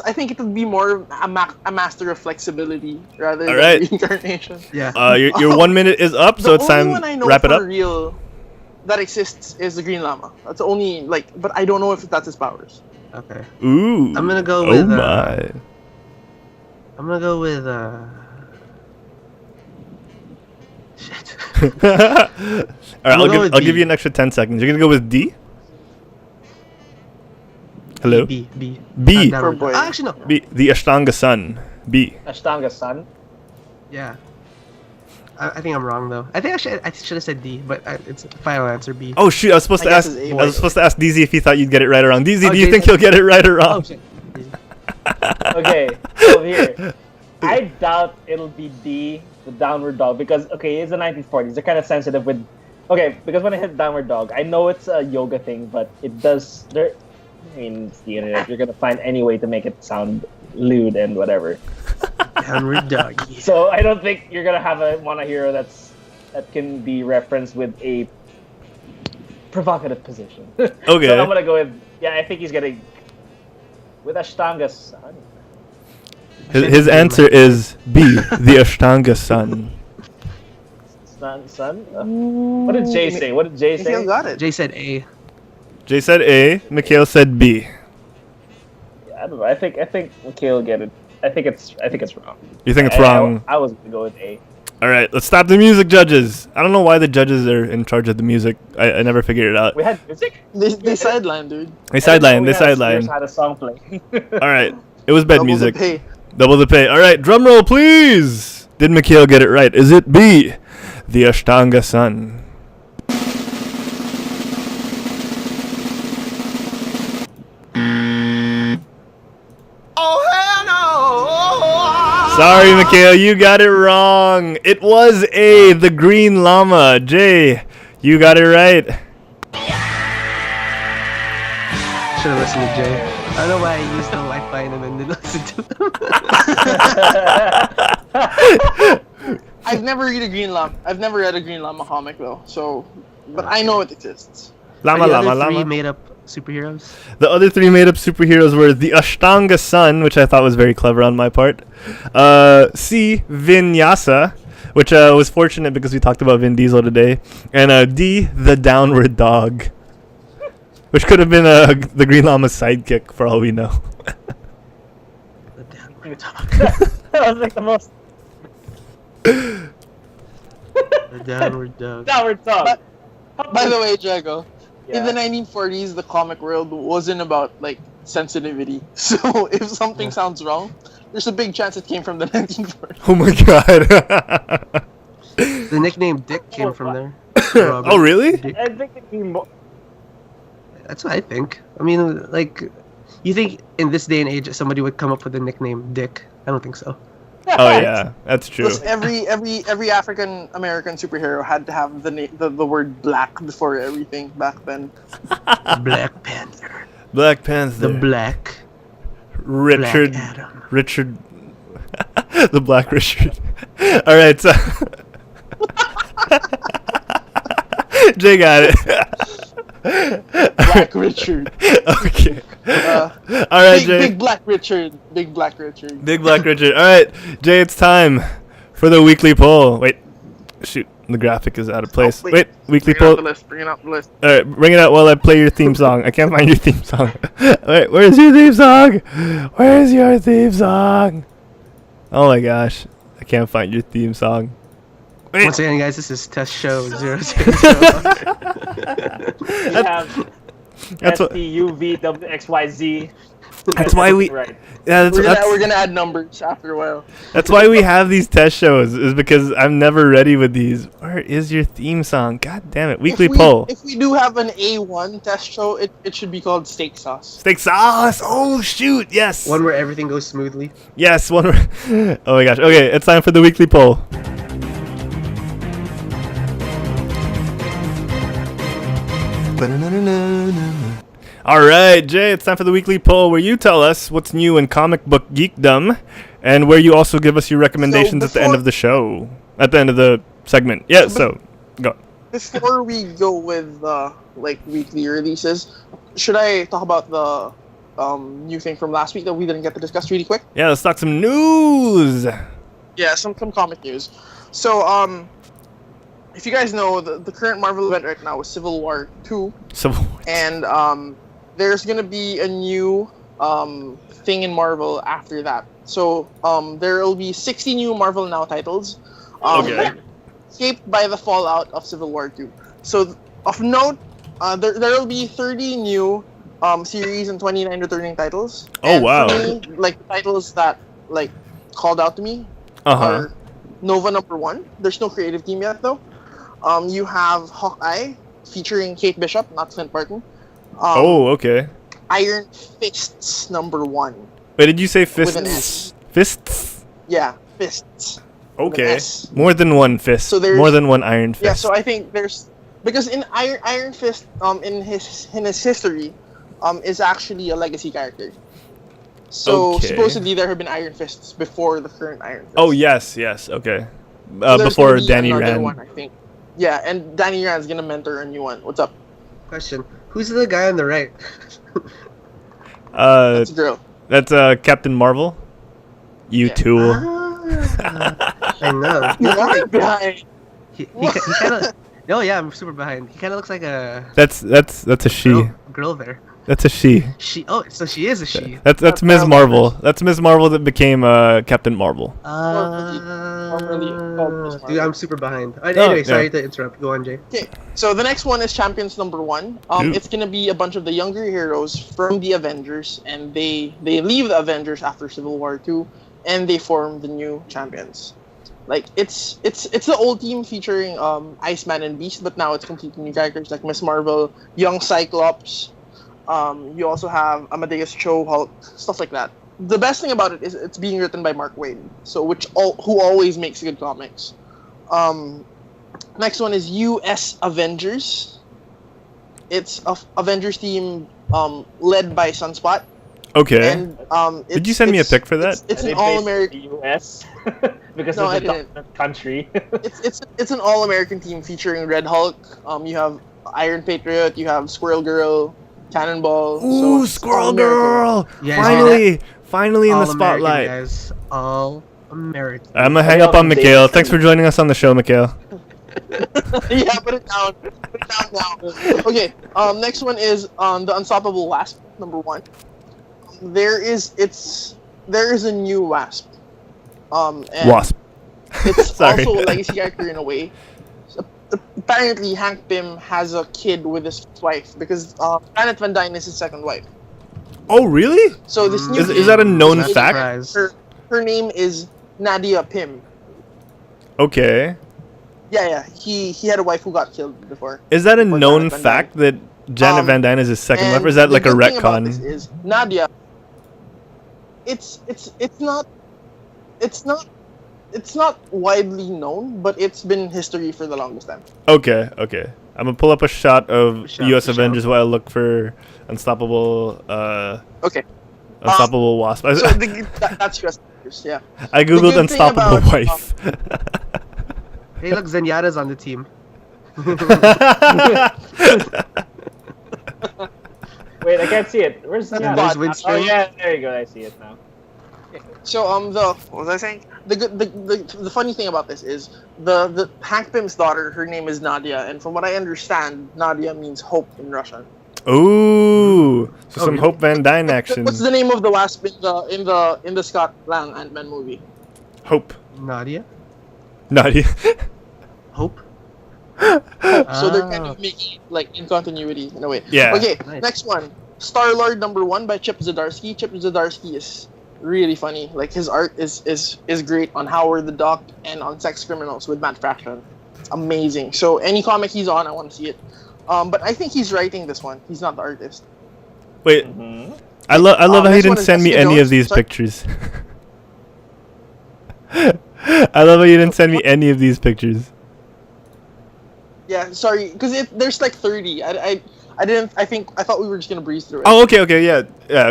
I think it would be more a master of flexibility rather than reincarnation. Yeah. Your 1 minute is up, so it's time. The only one I know Wrap it up. for real that exists is the Green Llama. That's the only but I don't know if that's his powers. Okay. Ooh. I'm gonna go with. Oh my. I'm gonna go with. Shit. Alright, I'll give you an extra 10 seconds. You're gonna go with D? Hello? B. B. Actually, no. B. The Ashtanga Sun. B. Ashtanga Sun. Yeah. I think I'm wrong though. I think I should have said D, but it's final answer B. Oh shoot! I was supposed to ask. it's A, I was supposed to ask DZ if he thought you'd get it right or wrong. DZ, Oh, do you Jay think said- he'll get it right or Oh wrong? shit. Okay, so here. I doubt it'll be D, the Downward Dog, because it's the 1940s. They're kind of sensitive with. Okay, because when I hit Downward Dog, I know it's a yoga thing, but it does. I mean, it's the internet. You're gonna find any way to make it sound lewd and whatever. Downward Doggy. So I don't think you're gonna have a hero that can be referenced with a provocative position. Okay. So I'm gonna go with I think he's gonna with Ashtanga Sun. His answer is B. The Ashtanga Sun. Sun? What did Jay say? What did Jay say? Mikhail got it. Jay said A. Jay said A. Mikhail said B. I don't know. I think Mikhail will get it. I think it's wrong. You think it's wrong? I was gonna go with A. All right, let's stop the music, judges. I don't know why the judges are in charge of the music. I never figured it out. We had music. They sidelined, dude. They sideline. They Here's sideline. how the song play. All right, it was bed Double music. the pay. Double the pay. All right, drum roll, please. Did Mikhail get it right? Is it B, the Ashtanga Sun? Sorry, Mikhail, you got it wrong. It was A, the Green Llama. Jay, you got it right. Should have listened to Jay. I don't know why I used the Wi-Fi and then didn't listen to them. I've never read a Green Llama. I've never read a Green Llama comic though. So, but I know it exists. Llama, Are the llama, other three llama. made-up superheroes? The other three made-up superheroes were the Ashtanga Sun, which I thought was very clever on my part. C, Vinyasa, which was fortunate because we talked about Vin Diesel today. And D, the Downward Dog, which could have been the Green Llama's sidekick for all we know. The Downward Dog. That was like the most The Downward Dog. downward song. By the way, Jago, Yeah. in the 1940s, the comic world wasn't about like sensitivity. So if something sounds wrong, there's a big chance it came from the 1940s. Oh my god. The nickname Dick came from there. Oh, really? Dick. I think it'd be more. That's what I think. I mean, like, you think in this day and age somebody would come up with the nickname Dick? I don't think so. Oh yeah, that's true. Plus, every African American superhero had to have the word black before everything back then. Black Panther. Black Panther. The Black. Richard. Black Adam. Richard. The Black Richard. All right, so Jay got it. Black Richard. Okay. Uh, All right, Jay. Big Black Richard. Big Black Richard. Big Black Richard. All right, Jay, it's time for the weekly poll. Wait, shoot, the graphic is out of place. Oh, wait, weekly Bring it poll. up the list. Bring it up the list. All right, bring it out while I play your theme song. I can't find your theme song. Wait, where's your theme song? Where's your theme song? Oh my gosh, I can't find your theme song. Wait. Once again, guys, this is test show 000. We have That's what. STUVWXYZ. That's why we. Right. Yeah, We're that's gonna add numbers after a while. that's why we have these test shows. Is because I'm never ready with these. Where is your theme song? God damn it! Weekly poll. If we do have an A1 test show, it should be called Steak Sauce. Steak sauce. Oh shoot! Yes. One where everything goes smoothly. Yes. One. Oh my gosh. Okay, it's time for the weekly poll. All right, Jay, it's time for the weekly poll where you tell us what's new in comic book geekdom and where you also give us your recommendations at the end of the show, at the end of the segment. Yeah, so go. Before we go with like weekly releases, should I talk about the new thing from last week that we didn't get to discuss really quick? Yeah, let's talk some news. Yeah, some comic news. So if you guys know, the current Marvel event right now is Civil War 2, and there's gonna be a new thing in Marvel after that. So there will be 60 new Marvel Now titles. Okay. Shaped by the fallout of Civil War 2. So of note, there will be 30 new series and 29 returning titles. Oh, and wow. For me, like titles that like called out to me are Nova #1. There's no creative team yet though. You have Hawkeye featuring Kate Bishop, not Clint Barton. Okay. Iron Fists #1. Wait, did you say With an fists? S. Fists? Yeah, Fists. With an Okay. S. More than one fist. So there's- More than one iron fist. Yeah, so I think there's because in Iron Fist in his history is actually a legacy character. So Okay. supposedly there have been Iron Fists before the current Iron Fist. Oh, yes, okay. So there's Before gonna be Danny another Rand. one, I think. Yeah, and Danny Rand's gonna mentor a new one. What's up? Question: who's the guy on the right? That's a girl. That's Captain Marvel. You Yeah. tool. I know. You are behind. He kind of. No, yeah, I'm super behind. He kind of looks like a That's a she. girl there. That's a she. She. Oh, so she is a she. That's Ms. Marvel. That's Ms. Marvel that became Captain Marvel. Formerly called Miss Dude, Marvel. I'm super behind. Anyway, yeah. sorry to interrupt. Go on, Jay. Okay, so the next one is Champions #1. Ooh. It's gonna be a bunch of the younger heroes from the Avengers, and they leave the Avengers after Civil War 2, and they form the new champions. Like it's the old team featuring Iceman and Beast, but now it's completely new characters like Miss Marvel, Young Cyclops. You also have Amadeus Cho, Hulk, stuff like that. The best thing about it is it's being written by Mark Waid, so who always makes good comics. Next one is US Avengers. It's a Avengers team led by Sunspot. Okay. And Did you send me a pic for that? It's Are an they all based in American. the US because No, I it's a didn't. dominant country. It's an all American team featuring Red Hulk. You have Iron Patriot. You have Squirrel Girl, Cannonball. Ooh, it's Squirrel all American. Girl! Yeah, Finally in the All American, spotlight. guys. All American. I'm gonna hang up on Mikhail. Thanks for joining us on the show, Mikhail. Yeah, put it down. Put it down now. Okay. Next one is the Unstoppable Wasp #1. There is a new Wasp. And Wasp. It's Sorry. also a legacy character in a way. So, apparently, Hank Pym has a kid with his wife because Janet Van Dyne is his second wife. Oh, really? So this new Is that a known Not fact? surprised. her name is Nadia Pym. Okay. Yeah. He had a wife who got killed before. Is that a Or known Janet Van fact that Janet Van Dyne is his second wife, or is that And like a the good thing about this retcon? is Nadia. It's not widely known, but it's been history for the longest time. Okay. I'm gonna pull up a shot of Shout, U.S. shout. Avengers while I look for Unstoppable. Okay. Unstoppable Wasp. So that's US Avengers, yeah. I googled good thing Unstoppable about, Wife. Hey, look, Zenyatta's on the team. Wait, I can't see it. Where's the There's Oh Winston. yeah, there you go. I see it now. So what was I saying? The funny thing about this is the Hank Pym's daughter. Her name is Nadia, and from what I understand, Nadia means hope in Russian. Ooh, so some really? Hope Van Dyne action. What's the name of the wasp in the Scott Lang Ant-Man movie? Hope. Nadia? Nadia. Hope? Hope. So they're kind Ah. of making it, like in continuity in a way. Yeah. Okay, Nice. next one. Star-Lord #1 by Chip Zdarsky. Chip Zdarsky is really funny. Like his art is great on Howard the Duck and on Sex Criminals with Matt Fraction. It's amazing. So any comic he's on, I want to see it. But I think he's writing this one. He's not the artist. Wait, Mm-hmm. I love how you next one didn't is send me Jessica any of Jones. these Sorry? pictures. I love how you didn't send me any of these pictures. Yeah, sorry, because there's like 30. I I didn't. I thought we were just gonna breeze through it. Oh, okay, yeah.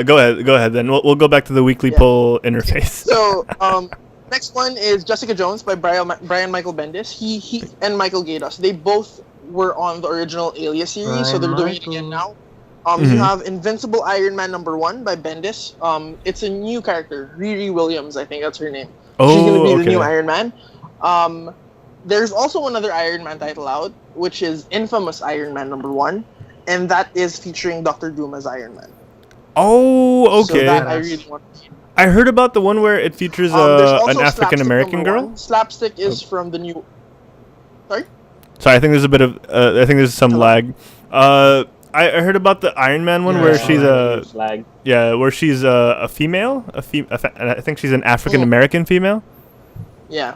Go ahead. Then we'll go back to the weekly poll interface. So, next one is Jessica Jones by Brian Michael Bendis. He and Michael Gaydos. They both were on the original Alias series, so they're doing it again now. You have Invincible Iron Man #1 by Bendis. It's a new character, Riri Williams, I think that's her name. Oh, she's gonna be the new Iron Man. There's also another Iron Man title out, which is Infamous Iron Man #1, and that is featuring Doctor Doom as Iron Man. Oh, okay. So that I really want to see. I heard about the one where it features There's also an African American girl. #1. Slapstick is from the new. Sorry, I think there's a bit of. I think there's some lag. I heard about the Iron Man one where she's where she's a female. I think she's an African American female. Yeah.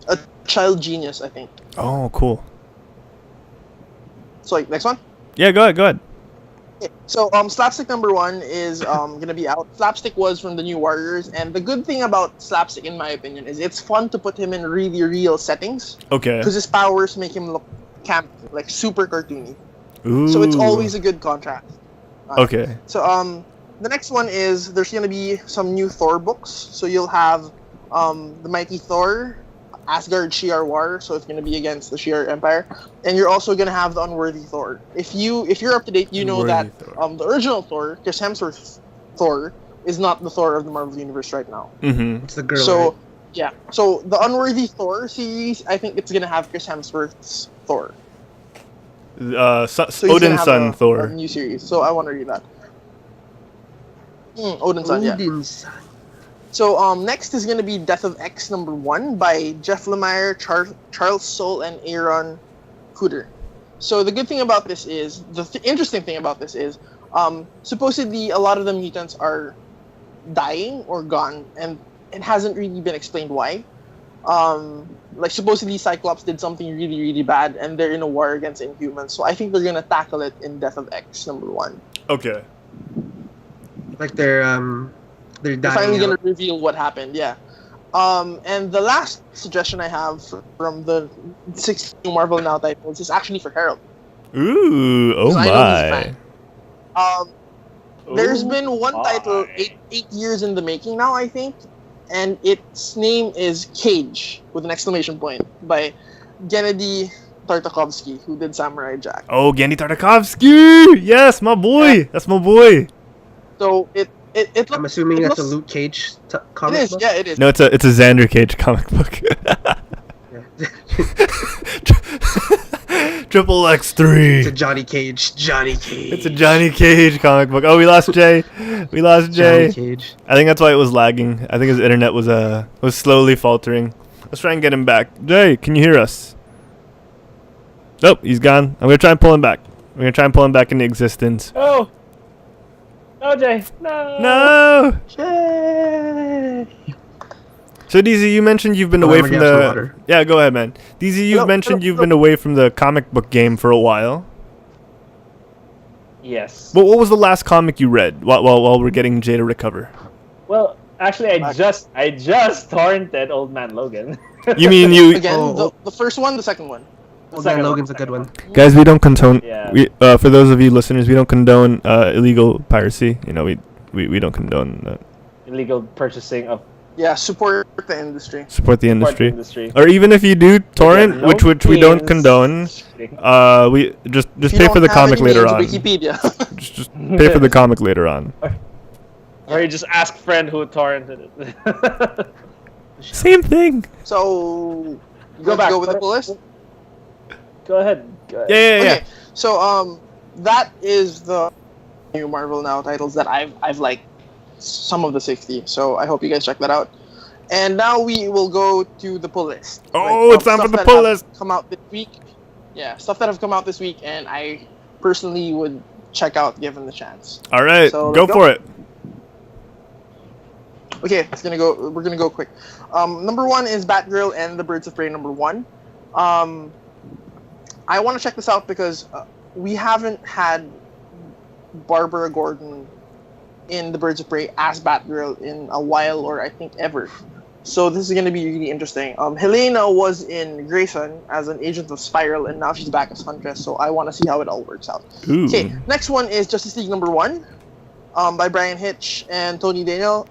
A child genius, I think. Oh, cool. So, next one. Yeah, go ahead. Okay, so, Slapstick #1 is gonna be out. Slapstick was from the New Warriors, and the good thing about Slapstick, in my opinion, is it's fun to put him in really real settings. Okay. Because his powers make him look camp, like super cartoony. Ooh. So it's always a good contrast. Okay. So the next one is there's gonna be some new Thor books. So you'll have the Mighty Thor, Asgard Shi'ar War. So it's gonna be against the Shi'ar Empire, and you're also gonna have the Unworthy Thor. If you're up to date, you know that the original Thor, Chris Hemsworth's Thor, is not the Thor of the Marvel Universe right now. Mm-hmm. It's the girl. So right? yeah, so the Unworthy Thor series, I think it's gonna have Chris Hemsworth's Thor. So Odin's son Thor. A new series, so I want to read that. Odin's son, yeah. Odin's son. So next is gonna be Death of X #1 by Jeff Lemire, Charles Soule, and Aaron Kuder. So the good thing about this is interesting thing about this is supposedly a lot of the mutants are dying or gone, and it hasn't really been explained why. Like supposedly Cyclops did something really, really bad, and they're in a war against Inhumans. So I think they're gonna tackle it in Death of X #1. Okay. Like they're They're dying. finally gonna reveal what happened. Yeah. And the last suggestion I have from the 6 new Marvel Now titles is actually for Harold. Ooh, oh I know he's a my. fan. There's been one title 8 years in the making now, I think, and its name is Cage with an exclamation point by Gennady Tartakovsky, who did Samurai Jack. Oh, Gennady Tartakovsky! Yes, my boy. Yeah. That's my boy. So it looks, I'm assuming it that's a looks- Luke Cage It comic is, book. yeah, it is. No, it's a Xander Cage comic book. Triple X3. It's a Johnny Cage. Johnny Cage. It's a Johnny Cage comic book. Oh, we lost Jay. We lost Jay. Johnny Cage. I think that's why it was lagging. I think his internet was slowly faltering. Let's try and get him back. Jay, can you hear us? Nope, he's gone. I'm gonna try and pull him back. We're gonna try and pull him back into existence. Oh! No, Jay! No! No! Yay! So DZ, you mentioned you've been Oh, away I'm from gonna have some the. water. Yeah, go ahead, man. DZ, you've mentioned you've been away from the comic book game for a while. Yes. But what was the last comic you read while we're getting Jay to recover? Well, actually, I just torrented Old Man Logan. You mean you? Again, the first one, the second one. Old Man Logan's a good one. Guys, we don't condone. Yeah. For those of you listeners, we don't condone illegal piracy. You know, we don't condone that. Illegal purchasing of Yeah, support the industry. Support the industry. industry. Or even if you do torrent, Yeah, no which we don't means- condone, we just If you pay don't for the have comic any later means, on. Wikipedia. Just pay for the comic later on. Or you just ask friend who torrented it. Same thing. So, Go back. Go with the pull list. Go ahead. Go ahead. Yeah. Okay, so that is the new Marvel Now titles that I've liked some of the 60. So I hope you guys check that out. And now we will go to the pull list. Oh, it's time for stuff the that pull have list. Come out this week. Yeah, stuff that have come out this week, and I personally would check out given the chance. All right, So, go let's go. for it. Okay, we're gonna go quick. Number 1 is Batgirl and the Birds of Prey #1. I want to check this out because we haven't had Barbara Gordon in the Birds of Prey as Batgirl in a while, or I think ever. So this is going to be really interesting. Helena was in Grayson as an agent of Spiral, and now she's back as Huntress. So I want to see how it all works out. Ooh. Okay, next one is Justice League #1, by Brian Hitch and Tony Daniel.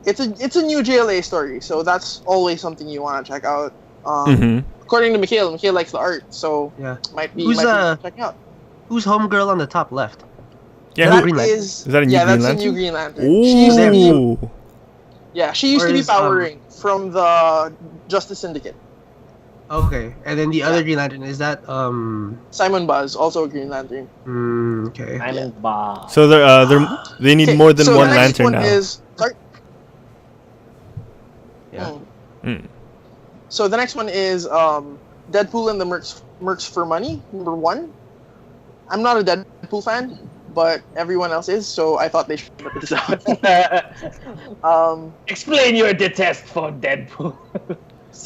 It's a new JLA story, so that's always something you want to check out. According to Mikhail likes the art, so Yeah. might be Who's check out. who's homegirl on the top left? Yeah, That Green Lantern. is that a new yeah, Green that's Lantern? a new Green Lantern. She used to be Ooh. she used Or to be is, Power Ring from the Justice Syndicate. Okay, and then the other Green Lantern is that Simon Buzz, also a Green Lantern. okay. I'm in Ba. So they need Okay, more than so one the next lantern one now. is sorry. Yeah. Mm. So the next one is Deadpool and the Mercs for Money #1. I'm not a Deadpool fan, but everyone else is, so I thought they should put this out. Explain your detest for Deadpool.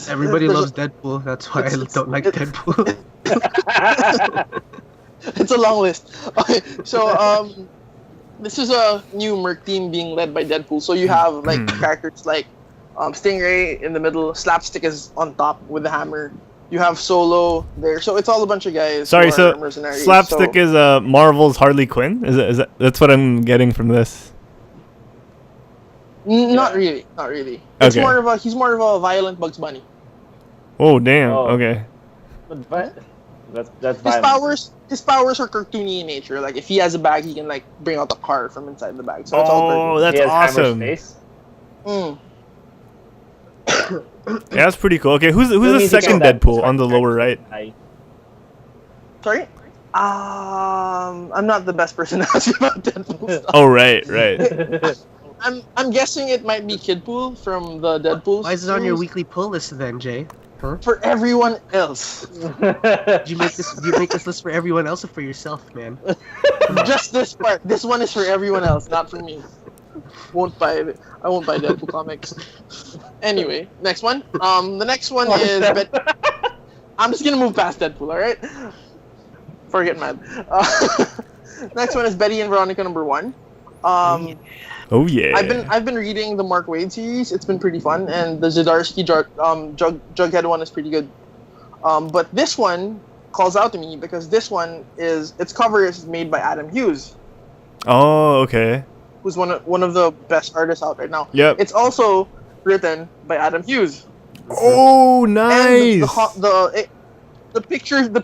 Everybody There's loves Deadpool. That's why I don't like Deadpool. It's a long list. Okay, so this is a new Merc team being led by Deadpool. So you have like characters like Stingray in the middle, Slapstick is on top with the hammer. You have Solo there, so it's all a bunch of guys. Sorry, who are so mercenaries. Slapstick so, is Marvel's Harley Quinn? Is that that's what I'm getting from this? Not really, not really. It's Okay. he's more of a violent Bugs Bunny. Oh damn. Oh. Okay. But that's His violent. powers are cartoony in nature. Like if he has a bag, he can like bring out the car from inside the bag. So it's all Oh, cartoony. that's He has hammer awesome. space. Mm. Yeah, that's pretty cool. Okay, who's Who the needs to second get that Deadpool on the lower right? Sorry? I'm not the best person to ask you about Deadpool stuff. Oh right. I'm guessing it might be Kidpool from the Deadpool. Why is it on your series. weekly pull list then, Jay? For everyone else. Did you make this list for everyone else or for yourself, man? Just this part. This one is for everyone else, not for me. I won't buy Deadpool comics. Anyway, next one. The next one is. I'm just gonna move past Deadpool. All right. Before I get mad. Next one is Betty and Veronica #1. Oh yeah. I've been reading the Mark Waid series. It's been pretty fun, and the Zdarsky Jughead one is pretty good. But this one calls out to me because this one its cover is made by Adam Hughes, Oh okay. who's one of the best artists out right now. Yep. It's also written by Adam Hughes. Oh And nice. the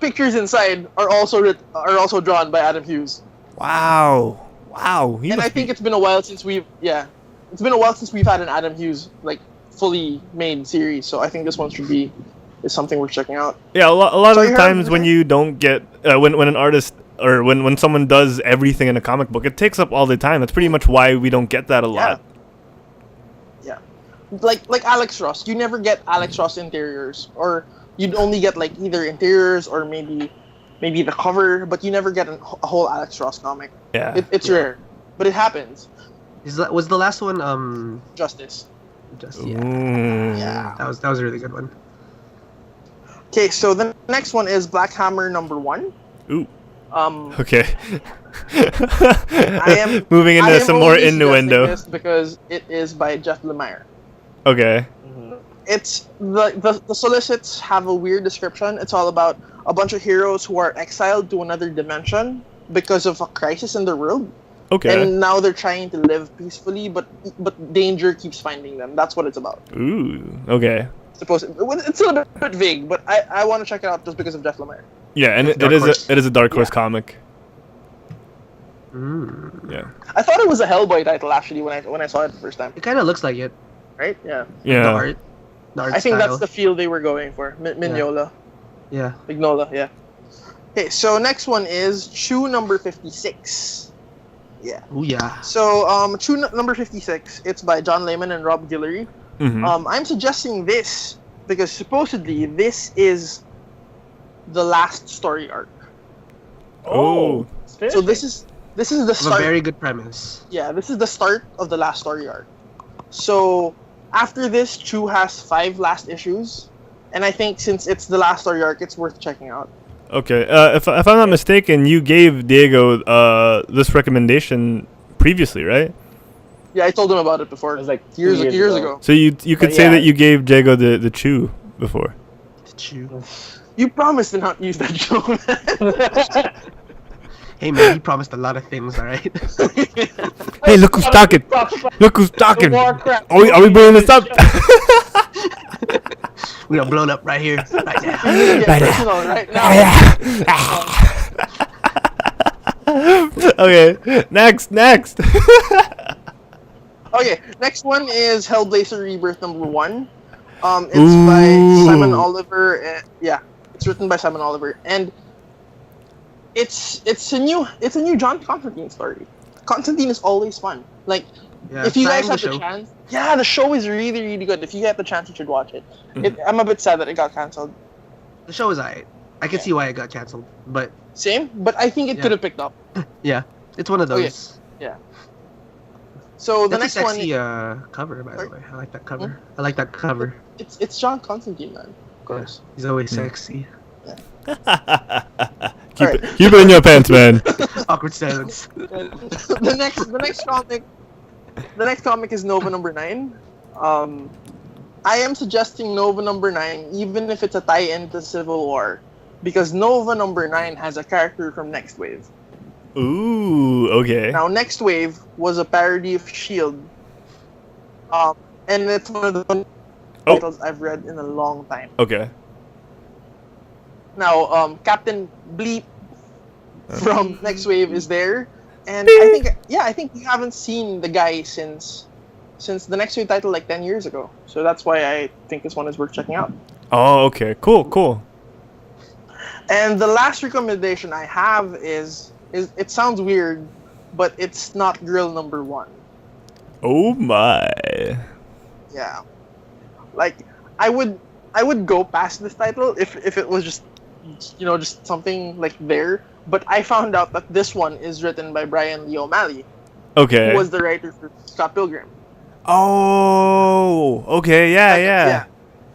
pictures inside are also drawn by Adam Hughes. Wow. He And must I think be- it's been a while since we've had an Adam Hughes like fully made series. So I think this one is something worth checking out. Yeah, a lot So of you the have- times when you don't get when an artist or when someone does everything in a comic book, it takes up all the time. That's pretty much why we don't get that a lot. Yeah. Like Alex Ross, you never get Alex Ross interiors, or you'd only get like either interiors or maybe the cover, but you never get a whole Alex Ross comic. Yeah. It's rare, but it happens. Was the last one Justice. just Ooh. Yeah. That was a really good one. Okay, so the next one is Black Hammer #1. Ooh. Um, Okay. I am Moving I into am some more only suggesting innuendo. this because it is by Jeff Lemire. Okay. It's the solicits have a weird description. It's all about a bunch of heroes who are exiled to another dimension because of a crisis in their world, Okay. and now they're trying to live peacefully, but danger keeps finding them. That's what it's about. Ooh. Okay. It's a little bit vague, but I want to check it out just because of Jeff Lemire. Yeah, and it Dark is Horse. a Dark Horse Yeah. comic. Mm. Yeah. I thought it was a Hellboy title actually when I saw it the first time. It kind of looks like it. Right? Yeah. The Yeah. art. The art I think style. that's the feel they were going for. Mignola. Yeah. Mignola, yeah. Okay, so next one is Chew #56. Yeah. Oh yeah. So, Chew #56, it's by John Layman and Rob Guillory. Mhm. I'm suggesting this because supposedly this is the last story arc. Oh. So this is the Of a start. very good premise. Yeah, this is the start of the last story arc. So after this, Chew has 5 last issues, and I think since it's the last story arc, it's worth checking out. Okay. If I'm not mistaken, you gave Diego this recommendation previously, right? Yeah, I told him about it before. It was like years ago. So you could But say yeah. that you gave Jago the chew before. Chew. You promised to not use that show, man. Hey man, he promised a lot of things, alright? Hey, look who's talking! Look who's talking! Warcraft. Are we bringing this up? We're gonna blow it up right here, right now. Get Right personal right now. Okay, next. Okay, next one is Hellblazer Rebirth #1. It's Ooh. by Simon Oliver. Yeah, it's written by Simon Oliver, and it's a new John Constantine story. Constantine is always fun. Like, Yeah, if you guys time have to the show. chance, yeah, the show is really, really good. If you get the chance, you should watch it. I'm a bit sad that it got cancelled. The show is alright. I can see why it got cancelled, but Same, but I think it Yeah. could have picked up. yeah, it's one of Okay. those. So the That's next a one, sexy cover, by the way. I like that cover. I like that cover. it's John Constantine, man. Of course. He's always sexy. Keep it in your pants, man. Awkward silence. the next comic is Nova #9. I am suggesting Nova #9 even if it's a tie-in to Civil War, because Nova #9 has a character from Next Wave. Ooh, okay. Now Next Wave was a parody of Shield, and it's one of the titles I've read in a long time. Okay. Now Captain Bleep from Next Wave is there, and I think we haven't seen the guy since the Next Wave title like 10 years ago. So that's why I think this one is worth checking out. Oh, okay. Cool. And the last recommendation I have is it sounds weird, but it's not Girl #1. Oh my. Yeah, like I would go past this title if it was just something like there. But I found out that this one is written by Brian Lee O'Malley, Okay. who was the writer for Scott Pilgrim. Oh, okay. Yeah.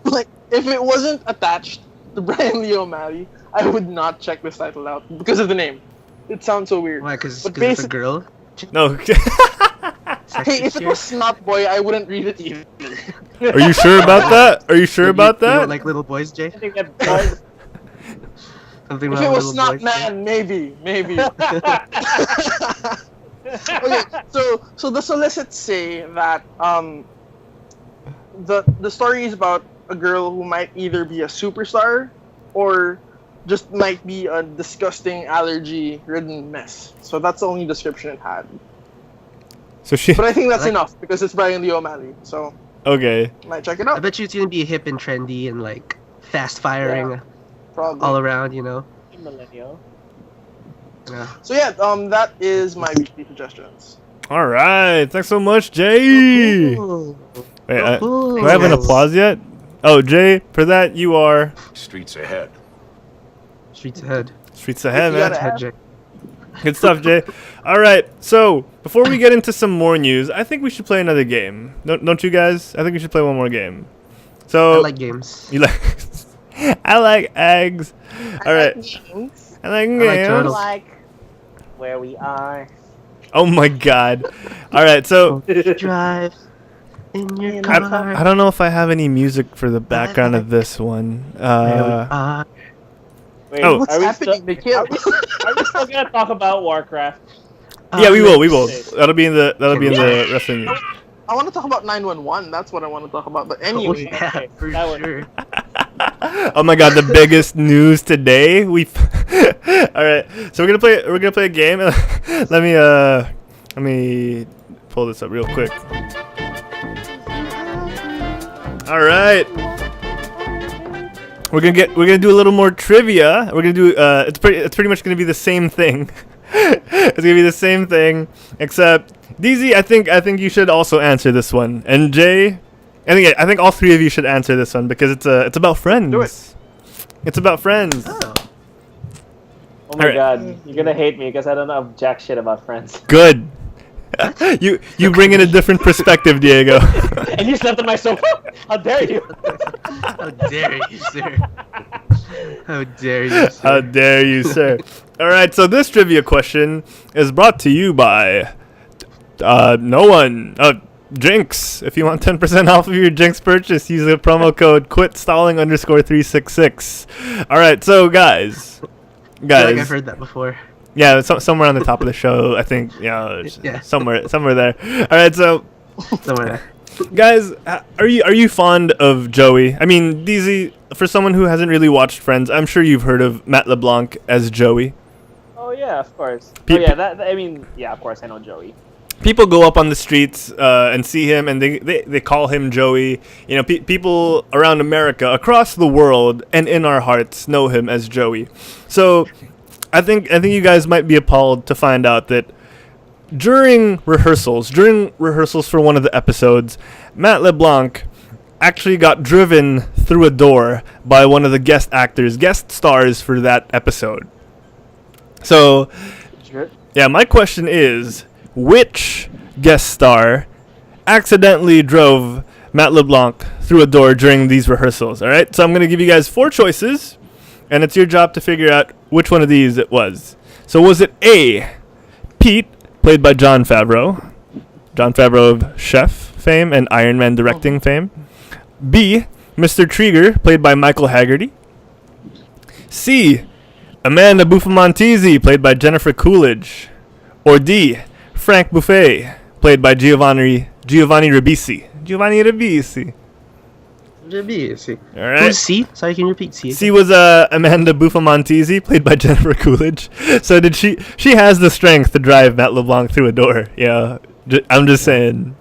Like, if it wasn't attached to Brian Lee O'Malley, I would not check this title out because of the name. It sounds so weird. Why? Because But it's a girl? No. Hey, if it was Snot Boy, I wouldn't read it either. Are you sure about that? Are you sure about You that? don't like little boys, Jay? I think that boys, Something If about it was little Snot boys, Man, maybe. Okay, so the solicits say that the story is about a girl who might either be a superstar or just might be a disgusting allergy-ridden mess. So that's the only description it had. So she. But I think that's enough because it's Brian Lee O'Malley. So Okay. might check it I out. bet you it's gonna be hip and trendy and like fast firing Probably. all around, you know? millennial. Yeah. So yeah, that is my weekly suggestions. All right. Thanks so much, Jay. Wait, do I have an applause yet? Oh, Jay, for that you are Streets ahead. Streets ahead. streets ahead, You man. gotta- Head, Jay. Good stuff, Jay. All right. So before we get into some more news, I think we should play another game. Don't you guys? I think we should play one more game. So I like games. you like? I like eggs. All right. I like games. turtles. Like where we are. Oh my god. All right. So Drive in your car. I don't know if I have any music for the background of this one. Wait, Oh. What's are we happening, still, Mikhail? are we still gonna talk about Warcraft? Yeah, we will. Okay. That'll be in the wrestling news. I want to talk about 911. That's what I want to talk about. But Oh, anyway, yeah, okay, for that one. sure. Oh my god, the biggest news today. All right. So we're going to play a game. let me pull this up real quick. All right. We're gonna do a little more trivia. We're gonna do it's pretty much gonna be the same thing. It's gonna be the same thing, except DZ. I think you should also answer this one, and Jay. I think all three of you should answer this one because it's about friends. Do it. It's about friends. Oh. Oh my Alright. god, you're gonna hate me because I don't know jack shit about Friends. Good. You bring in a different perspective, Diego. And you slept on my sofa? How dare you? How dare you, sir? How dare you, sir? How dare you, sir? All right, so this trivia question is brought to you by No one. Jinx. If you want 10% off of your Jinx purchase, use the promo code quitstalling_366. All right, so guys. I feel like I've heard that before. Yeah, somewhere on the top of the show, I think. Yeah. Somewhere there. All right, so. Somewhere there. Guys, are you fond of Joey? I mean, DZ, for someone who hasn't really watched Friends, I'm sure you've heard of Matt LeBlanc as Joey. Oh yeah, of course. Of course I know Joey. People go up on the streets and see him, and they call him Joey. You know, people around America, across the world, and in our hearts know him as Joey. So, I think you guys might be appalled to find out that during rehearsals for one of the episodes, Matt LeBlanc actually got driven through a door by one of the guest stars for that episode. So, yeah, my question is, which guest star accidentally drove Matt LeBlanc through a door during these rehearsals? All right, so I'm going to give you guys 4 choices, and it's your job to figure out which one of these it was. So was it A, Pete, played by Jon Favreau of Chef fame and Iron Man directing fame? B, Mr. Trigger, played by Michael Haggerty? C, Amanda Buffamontesi, played by Jennifer Coolidge? Or D, Frank Buffet, played by Giovanni Ribisi? All right. Who's C? Sorry, can you repeat C? C was Amanda Buffamontesi, played by Jennifer Coolidge. So did she has the strength to drive Matt LeBlanc through a door. Yeah, I'm just saying.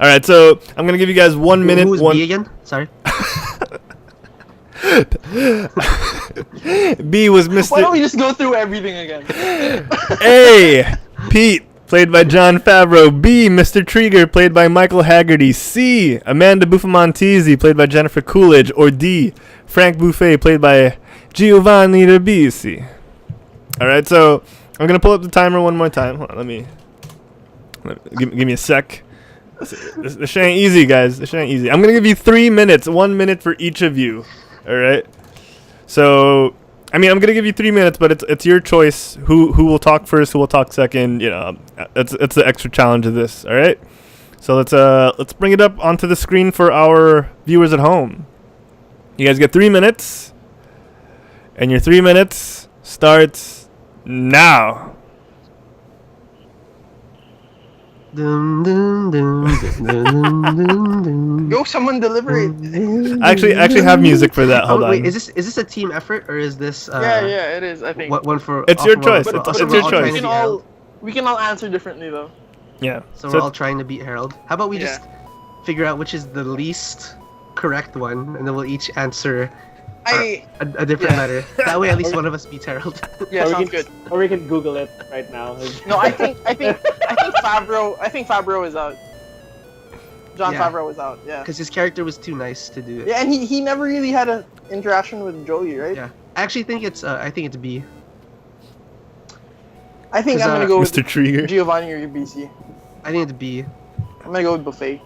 All right, so I'm gonna give you guys 1 minute. Who's B again? Sorry. B was Mr. Why don't we just go through everything again? A, Pete, played by Jon Favreau. B, Mr. Trigger, played by Michael Haggerty. C, Amanda Buffamontesi, played by Jennifer Coolidge. Or D, Frank Buffet, played by Giovanni Ribisi. All right, so I'm gonna pull up the timer one more time. Hold on, give me a sec. This shit ain't easy, guys. This shit ain't easy. I'm gonna give you 3 minutes, 1 minute for each of you. All right. So, I mean, I'm gonna give you 3 minutes, but it's your choice who will talk first, who will talk second. You know, it's the extra challenge of this. All right. So let's bring it up onto the screen for our viewers at home. You guys get 3 minutes, and your 3 minutes starts now. Dun, dun, dun, dun, dun, dun. Yo, someone deliver it. I actually have music for that. Hold on. Wait, is this a team effort or is this? Yeah, it is. I think. One for. It's your choice. But It's your choice. We can all answer differently though. Yeah. So we're all trying to beat Harold. How about we just figure out which is the least correct one, and then we'll each answer a different letter. That way, at least one of us beats Harold. Yeah, sounds good. Or we can Google it right now. No, I think Favreau. I think Favreau is out. Jon Favreau is out. Yeah. Because his character was too nice to do it. Yeah, and he never really had an interaction with Joey, right? Yeah. I actually think it's B. I think I'm gonna go with Mr. Trigger. Giovanni or Ribisi. I think it's B. I'm gonna go with Buffet.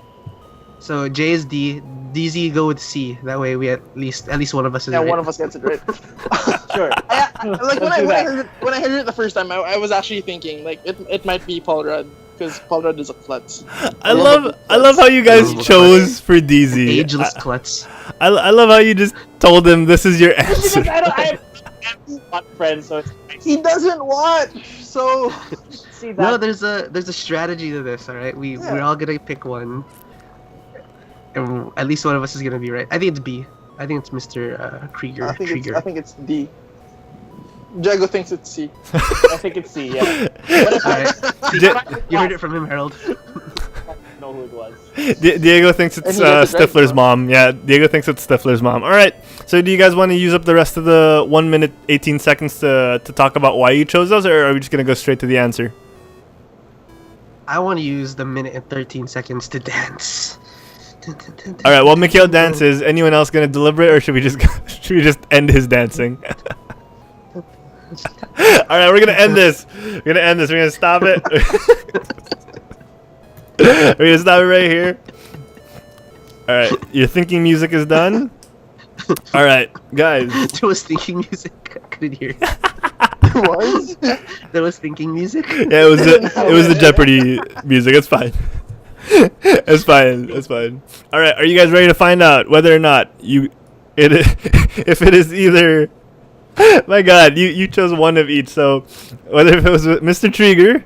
So J is D. DZ go with C. That way we at least one of us is right. Yeah, one of us gets it right. Sure. When I heard it the first time, I was actually thinking like it might be Paul Rudd because Paul Rudd is a klutz. I love how you guys chose for DZ. Ageless klutz. I love how you just told him this is your answer. I have friends, so he doesn't watch. So see that. No, there's a strategy to this. All right, we're all gonna pick one. And at least one of us is gonna be right. I think it's B. I think it's Mr. Krieger. I think it's D. Jago thinks it's C. I think it's C. Yeah. Alright. You heard it from him, Harold. I don't know who it was. Diego thinks it's Stifler's mom. Yeah, Diego thinks it's Stifler's mom. All right. So do you guys want to use up the rest of the 1 minute 18 seconds to talk about why you chose those, or are we just gonna go straight to the answer? I want to use the minute and 13 seconds to dance. All right. Well, Mikhail dances. Anyone else gonna deliberate, or should we just end his dancing? All right, we're gonna end this. We're gonna stop it. We're gonna stop it right here. All right, your thinking music is done. All right, guys. There was thinking music. I couldn't hear. was? There was thinking music. Yeah, it was the Jeopardy music. It's fine. It's fine. It's fine. All right, are you guys ready to find out whether or not if it is either? My God, you chose one of each. So whether if it was Mr. Trigger,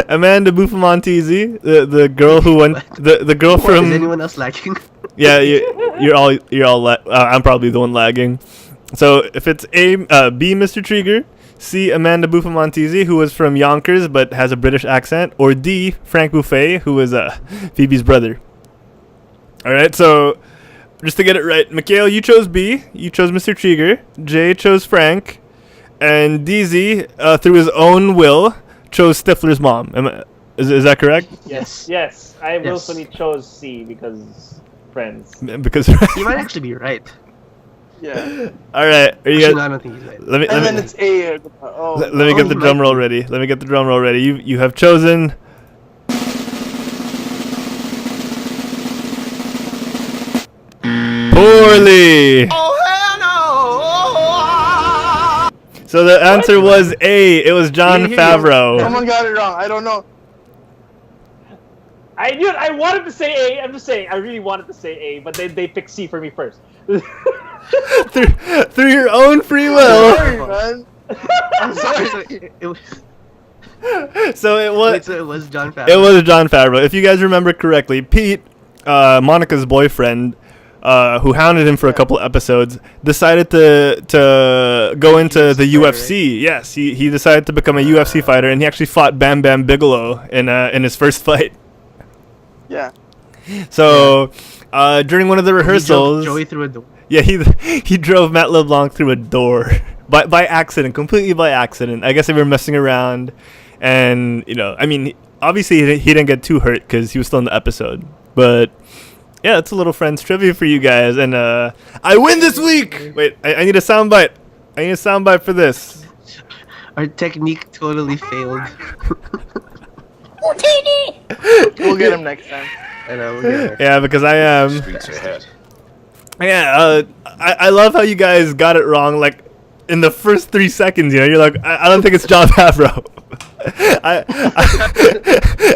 Amanda Buffamantisi, the girl who won the girl from. Is anyone else lagging? Yeah, you're all. I'm probably the one lagging. So if it's B, Mr. Trigger, C, Amanda Buffamantisi, who was from Yonkers but has a British accent, or D, Frank Buffet, who was Phoebe's brother. All right, so just to get it right, Mikhail, you chose B, you chose Mr. Trigger, Jay chose Frank, and DZ, through his own will, chose Stifler's mom. Is that correct? Yes. Yes. I willfully chose C because friends. Because You might actually be right. Yeah. all right, are you Actually, guys? no, I don't think he's right. Let me And then let me, it's A. Oh. let me get the he drum might roll be. ready. Let me get the drum roll ready. You have chosen. Poorly. So the answer was A. It was John Favreau. Someone got it wrong. I don't know. I wanted to say A. I'm just saying. I really wanted to say A, but they picked C for me first. through your own free will. Sorry, man. I'm sorry. So it was. So it was. Wait, so it was John Favreau. It was John Favreau. If you guys remember correctly, Pete, Monica's boyfriend, who hounded him for a couple episodes, decided to go into the UFC. Right? Yes, he decided to become a UFC fighter, and he actually fought Bam Bam Bigelow in his first fight. Yeah. So during one of the He drove rehearsals, Joey through a door. yeah, he drove Matt LeBlanc through a door by accident, completely by accident. I guess they were messing around, and I mean, obviously he didn't get too hurt because he was still in the episode, but. Yeah, it's a little friends trivia for you guys, and I win this week. Wait, I need a soundbite. I need a soundbite for this. Our technique totally failed. We'll get him next time. I know. We'll get there. Yeah, because I am. Streets ahead. Yeah, I love how you guys got it wrong. Like in the first 3 seconds, you're like, I don't think it's John Favreau.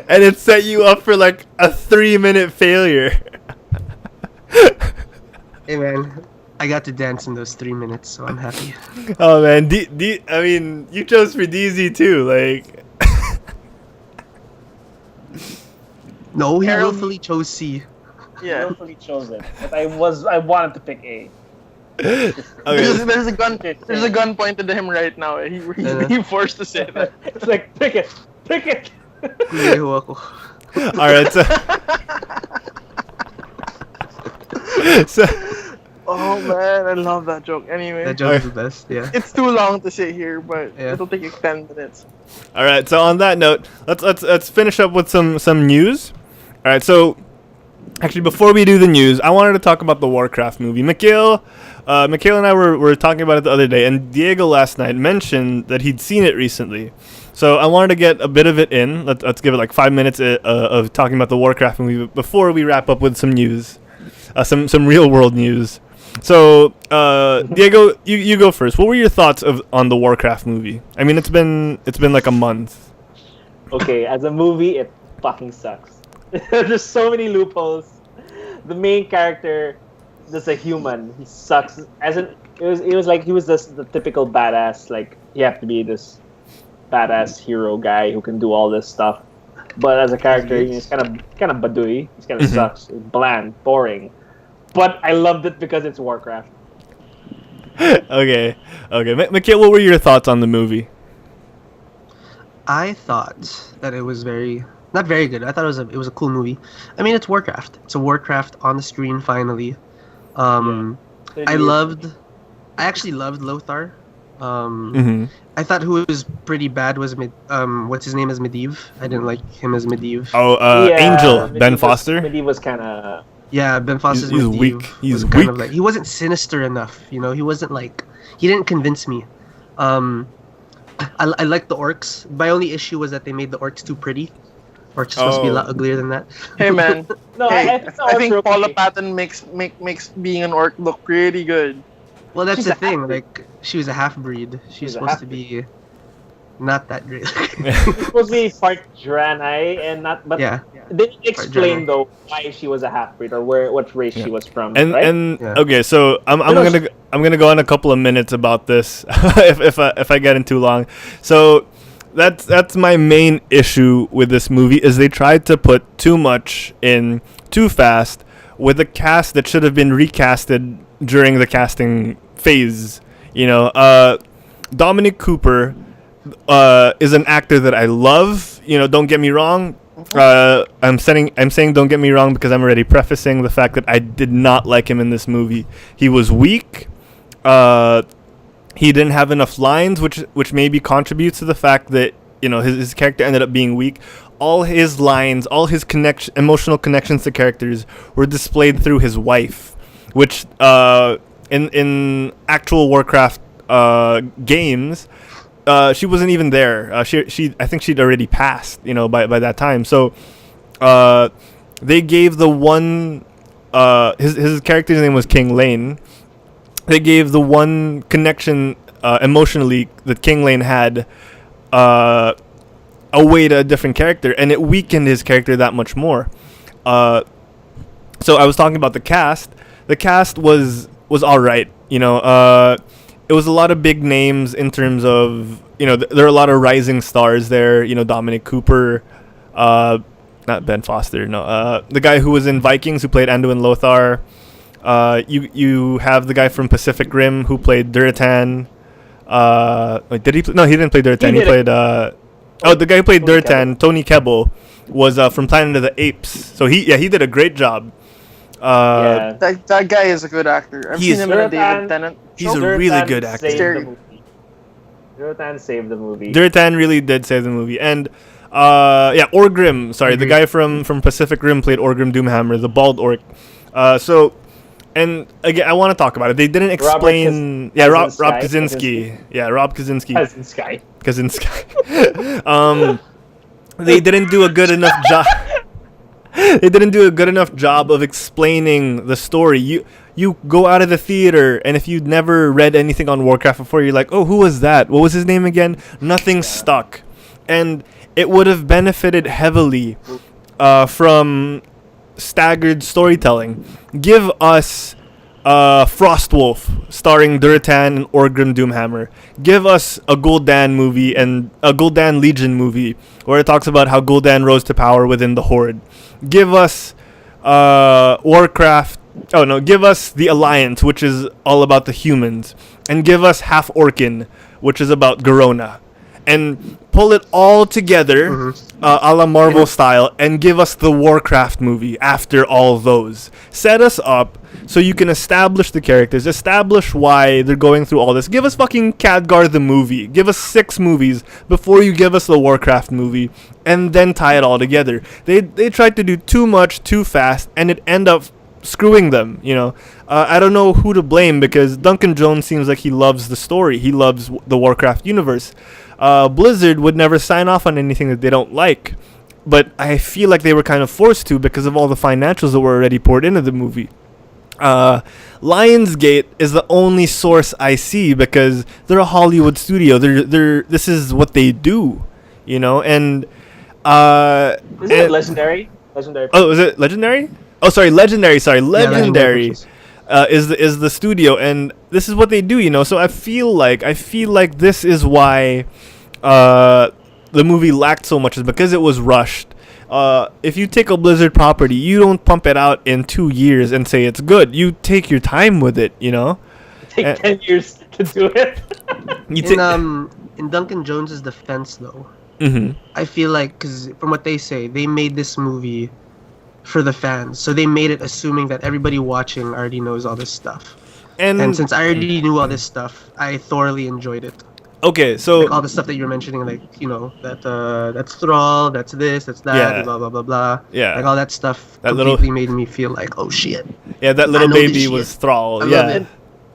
And it set you up for like a 3-minute failure. Hey man, I got to dance in those 3 minutes, so I'm happy. Oh man, I mean, you chose for DZ too, like. No, he Harold- willfully chose C. I Yeah. willfully chose it, but I wanted to pick A. Okay. There's a gun. There's a gun pointed to him right now. He forced to say that. It's like pick it. Kuya ako. All right, so Oh man, I love that joke. Anyway, That joke is the best. Yeah. it's too long to say here, but Yeah. it'll take you 10 minutes. all right. So on that note, let's finish up with some news. All right. So actually, before we do the news, I wanted to talk about the Warcraft movie. Mikhail and I were talking about it the other day, and Diego last night mentioned that he'd seen it recently. So I wanted to get a bit of it in. Let's give it like 5 minutes of talking about the Warcraft movie before we wrap up with some news, some real world news. So Diego, you go first. What were your thoughts on the Warcraft movie? I mean, it's been like a month. Okay, as a movie, it fucking sucks. There's so many loopholes. The main character, just a human, he sucks. It was like he was just the typical badass. Like you have to be this badass hero guy who can do all this stuff. But as a character, he's kind of badui. He's kind of sucks, bland, boring. But I loved it because it's Warcraft. Okay. Mikhail, what were your thoughts on the movie? I thought that it was not very good. I thought it was a cool movie. I mean, it's Warcraft. It's a Warcraft on the screen finally. I actually loved Lothar. I thought who was pretty bad was what's his name as Medivh. I didn't like him as Medivh. Angel, Ben Foster. Medivh was kind of. Yeah, Ben Foster's He's Medivh weak. He's was kind of weak. like, he wasn't sinister enough. He wasn't like, he didn't convince me. I like the orcs. My only issue was that they made the orcs too pretty. Orcs are supposed to be a lot uglier than that. Hey man, No, hey, I think, I think orcs are Paula okay. Patton makes being an orc look pretty good. Well, that's She's the a thing. half-breed. Like, she was a half-breed. She's She's a supposed to be not that great. She's supposed to be part Draenei and not, but Yeah. they didn't explain Draenei. though why she was a half breed or what race Yeah. she was from, And right? Yeah. okay, so I'm No, gonna go on a couple of minutes about this if I get in too long. So that's my main issue with this movie is they tried to put too much in too fast with a cast that should have been recasted during the casting phase. You know, Dominic Cooper is an actor that I love. You know, don't get me wrong. I'm saying don't get me wrong because I'm already prefacing the fact that I did not like him in this movie. He was weak. He didn't have enough lines, which maybe contributes to the fact that his character ended up being weak. All his lines, all his emotional connections to characters were displayed through his wife, which in actual Warcraft games. She wasn't even there. I think she'd already passed, by that time. So, they gave the one, his character's name was King Lane. They gave the one connection, emotionally that King Lane had, away to a different character, and it weakened his character that much more. So I was talking about the cast. The cast was all right, it was a lot of big names in terms of, there are a lot of rising stars there. Dominic Cooper, not Ben Foster, no, the guy who was in Vikings who played Anduin Lothar. You have the guy from Pacific Rim who played Duratan. Wait, did he? No, he didn't play Duratan. He played. The guy who played Duratan, Tony Kebbell, was from Planet of the Apes. So he did a great job. Yeah. That guy is a good actor. I've He seen is- him in a Duratan- David Tennant. He's a show. really Duratan good actor. saved the Scary. movie. Duratan saved the movie. Duratan really did save the movie, and Orgrim. Sorry, the guy from Pacific Rim played Orgrim Doomhammer, the bald orc. And again, I want to talk about it. They didn't explain. Rob Kaczynski. Yeah, Rob Kaczynski. Kaczynski. They didn't do a good enough job. They didn't do a good enough job of explaining the story. You go out of the theater, and if you'd never read anything on Warcraft before, you're like, oh, who was that? What was his name again? Nothing stuck. And it would have benefited heavily from staggered storytelling. Give us Frostwolf starring Duratan and Orgrim Doomhammer. Give us a Gul'dan movie and a Gul'dan Legion movie where it talks about how Gul'dan rose to power within the Horde. Give us Warcraft. Oh no, give us the Alliance, which is all about the humans, and give us Half Orkin, which is about Garona, and pull it all together, a la Marvel style, and give us the Warcraft movie after all those. Set us up so you can establish the characters, establish why they're going through all this. Give us fucking Khadgar the movie. Give us 6 movies before you give us the Warcraft movie, and then tie it all together. They tried to do too much too fast, and it ended up screwing them. I don't know who to blame because Duncan Jones seems like he loves the story. He loves the Warcraft universe. Blizzard would never sign off on anything that they don't like, but I feel like they were kind of forced to because of all the financials that were already poured into the movie. Lionsgate is the only source I see because they're a Hollywood studio. This is what they do, and Is it Legendary? Legendary. oh, is it Legendary? Oh, sorry, Legendary. Sorry, Legendary. Is the studio, and this is what they do, So I feel like this is why the movie lacked so much, is because it was rushed. If you take a Blizzard property, you don't pump it out in 2 years and say it's good. You take your time with it, Take 10 years to do it. In Duncan Jones's defense, though, Mm-hmm. I feel like, because from what they say, they made this movie for the fans. So they made it assuming that everybody watching already knows all this stuff. And since I already knew all this stuff, I thoroughly enjoyed it. Okay, so Like all the stuff that you're mentioning, like, that's Thrall, that's this, that's that, Yeah. blah, blah, blah, blah. Yeah. Like all that stuff That completely made me feel like, oh shit. yeah, that I little know this baby shit. was Thrall. I love Yeah. it.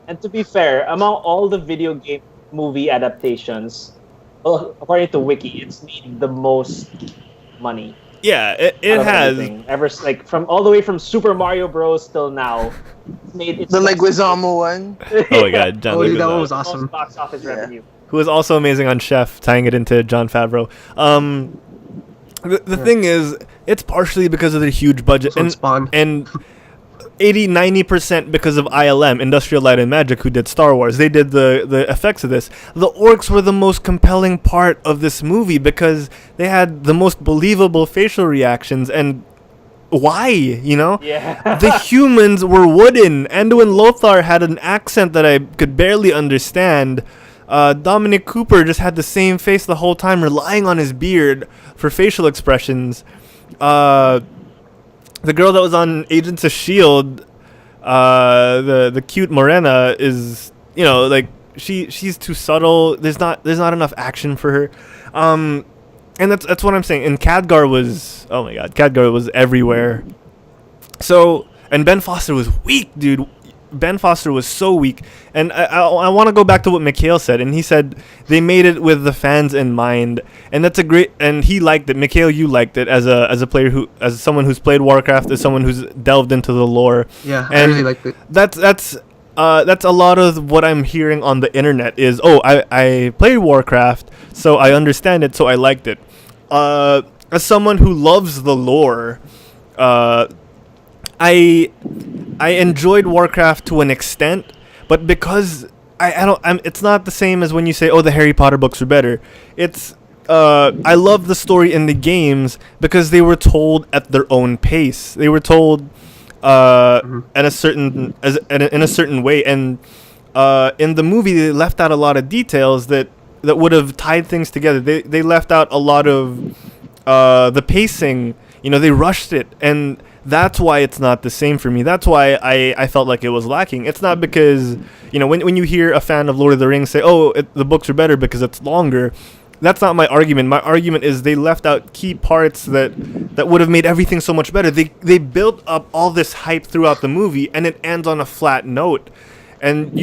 And to be fair, among all the video game movie adaptations, well, according to Wiki, it's made the most money. Yeah, it out of has. everything. Ever like from all the way from Super Mario Bros. Till now, it's made its The best- Leguizamo one. Oh my god, John Oh, dude, that Leguizamo. one was The most awesome. box office Yeah. revenue. Who was also amazing on Chef, tying it into Jon Favreau. The thing is, it's partially because of the huge budget Also in Spawn. and 80-90% because of ILM, Industrial Light and Magic, who did Star Wars. They did the effects of this. The orcs were the most compelling part of this movie because they had the most believable facial reactions. And why, you know? Yeah. The humans were wooden. Anduin Lothar had an accent that I could barely understand. Dominic Cooper just had the same face the whole time, relying on his beard for facial expressions. The girl that was on Agents of S.H.I.E.L.D., the cute Morena, is, you know, like, she's too subtle. There's not enough action for her. And that's what I'm saying. And Khadgar was, oh my god, Khadgar was everywhere. So, and Ben Foster was weak, dude. Ben Foster was so weak. And I want to go back to what Mikhail said. And he said they made it with the fans in mind. And that's a great, and he liked it. Mikhail, you liked it as a player as someone who's played Warcraft, as someone who's delved into the lore. Yeah, I And really liked it. That's a lot of what I'm hearing on the internet is, oh, I play Warcraft, so I understand it, so I liked it. As someone who loves the lore, I enjoyed Warcraft to an extent, but because it's not the same as when you say, oh, the Harry Potter books are better. It's I love the story in the games because they were told at their own pace. They were told in a certain way, and in the movie they left out a lot of details that would have tied things together. They left out a lot of the pacing. You know, they rushed it, and that's why it's not the same for me. That's why I felt like it was lacking. It's not because, you know, when you hear a fan of Lord of the Rings say, oh, the books are better because it's longer, that's not my argument. My argument is they left out key parts that would have made everything so much better. They built up all this hype throughout the movie, and it ends on a flat note. And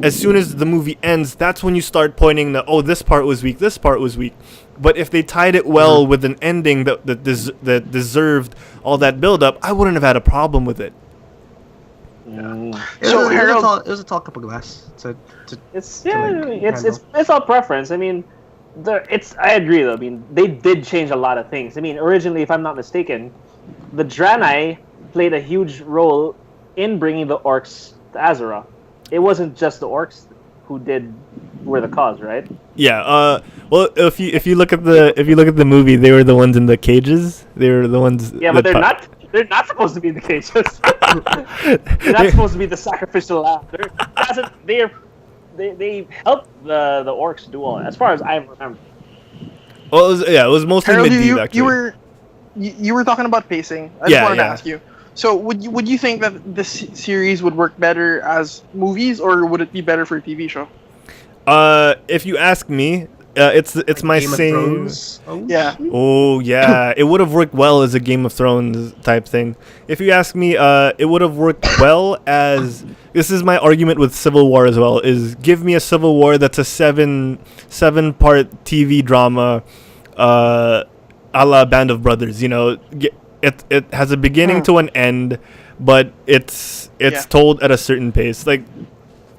as soon as the movie ends, that's when you start pointing that, oh, this part was weak, this part was weak. But if they tied it well with an ending that deserved all that build-up, I wouldn't have had a problem with it. So Harold, it was a tall cup of glass. It's all preference. I mean, I agree though. I mean, they did change a lot of things. I mean, originally, if I'm not mistaken, the Draenei played a huge role in bringing the orcs to Azeroth. It wasn't just the orcs who were the cause, right? Yeah. Well, if you look at the movie, they were the ones in the cages. They were the ones. Yeah, but they're not. They're not supposed to be in the cages. They're not supposed to be the sacrificial lamb. They helped the orcs do all, as far as I remember. Well, it was mostly Harold, medieval, actually. you were talking about pacing. I just wanted to ask you. So would you think that this series would work better as movies, or would it be better for a TV show? If you ask me, it's my Game of same. Thrones? Yeah. Oh yeah, it would have worked well as a Game of Thrones type thing. If you ask me, it would have worked well as. This is my argument with Civil War as well. Is give me a Civil War that's a seven part TV drama, a la Band of Brothers. You know, it has a beginning to an end, but it's told at a certain pace. Like,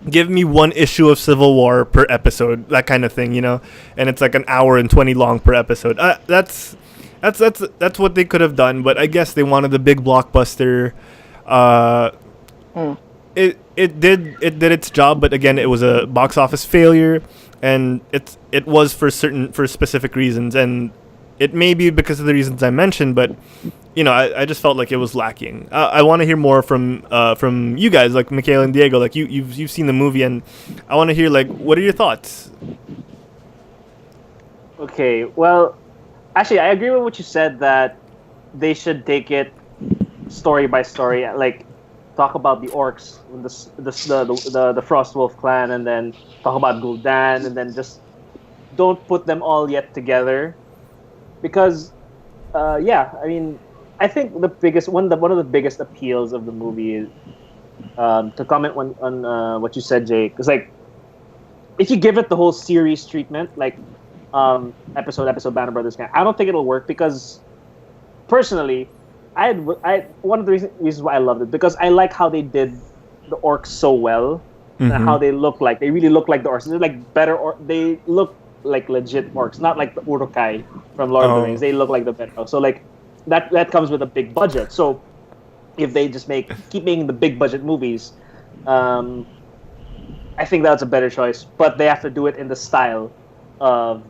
give me one issue of Civil War per episode, that kind of thing, you know, and it's like an hour and 20 long per episode. That's what they could have done, but I guess they wanted the big blockbuster. It did its job, but again, it was a box office failure, and it was for specific reasons, and it may be because of the reasons I mentioned, but you know, I just felt like it was lacking. I want to hear more from you guys, like Mikhail and Diego. Like you've seen the movie, and I want to hear, like, what are your thoughts? Okay, well, actually, I agree with what you said, that they should take it story by story. Like, talk about the orcs, the Frostwolf clan, and then talk about Gul'dan, and then just don't put them all yet together, because, I mean, I think one of the biggest appeals of the movie is, to comment on what you said, Jake, is like, if you give it the whole series treatment, like episode Band of Brothers, I don't think it'll work, because personally, one of the reasons why I loved it because I like how they did the orcs so well and how they look like. They really look like the orcs. They're like better they look like legit orcs, not like the urukai from Lord of the Rings. They look like the better. So like that comes with a big budget. So if they just keep making the big budget movies, I think that's a better choice. But they have to do it in the style of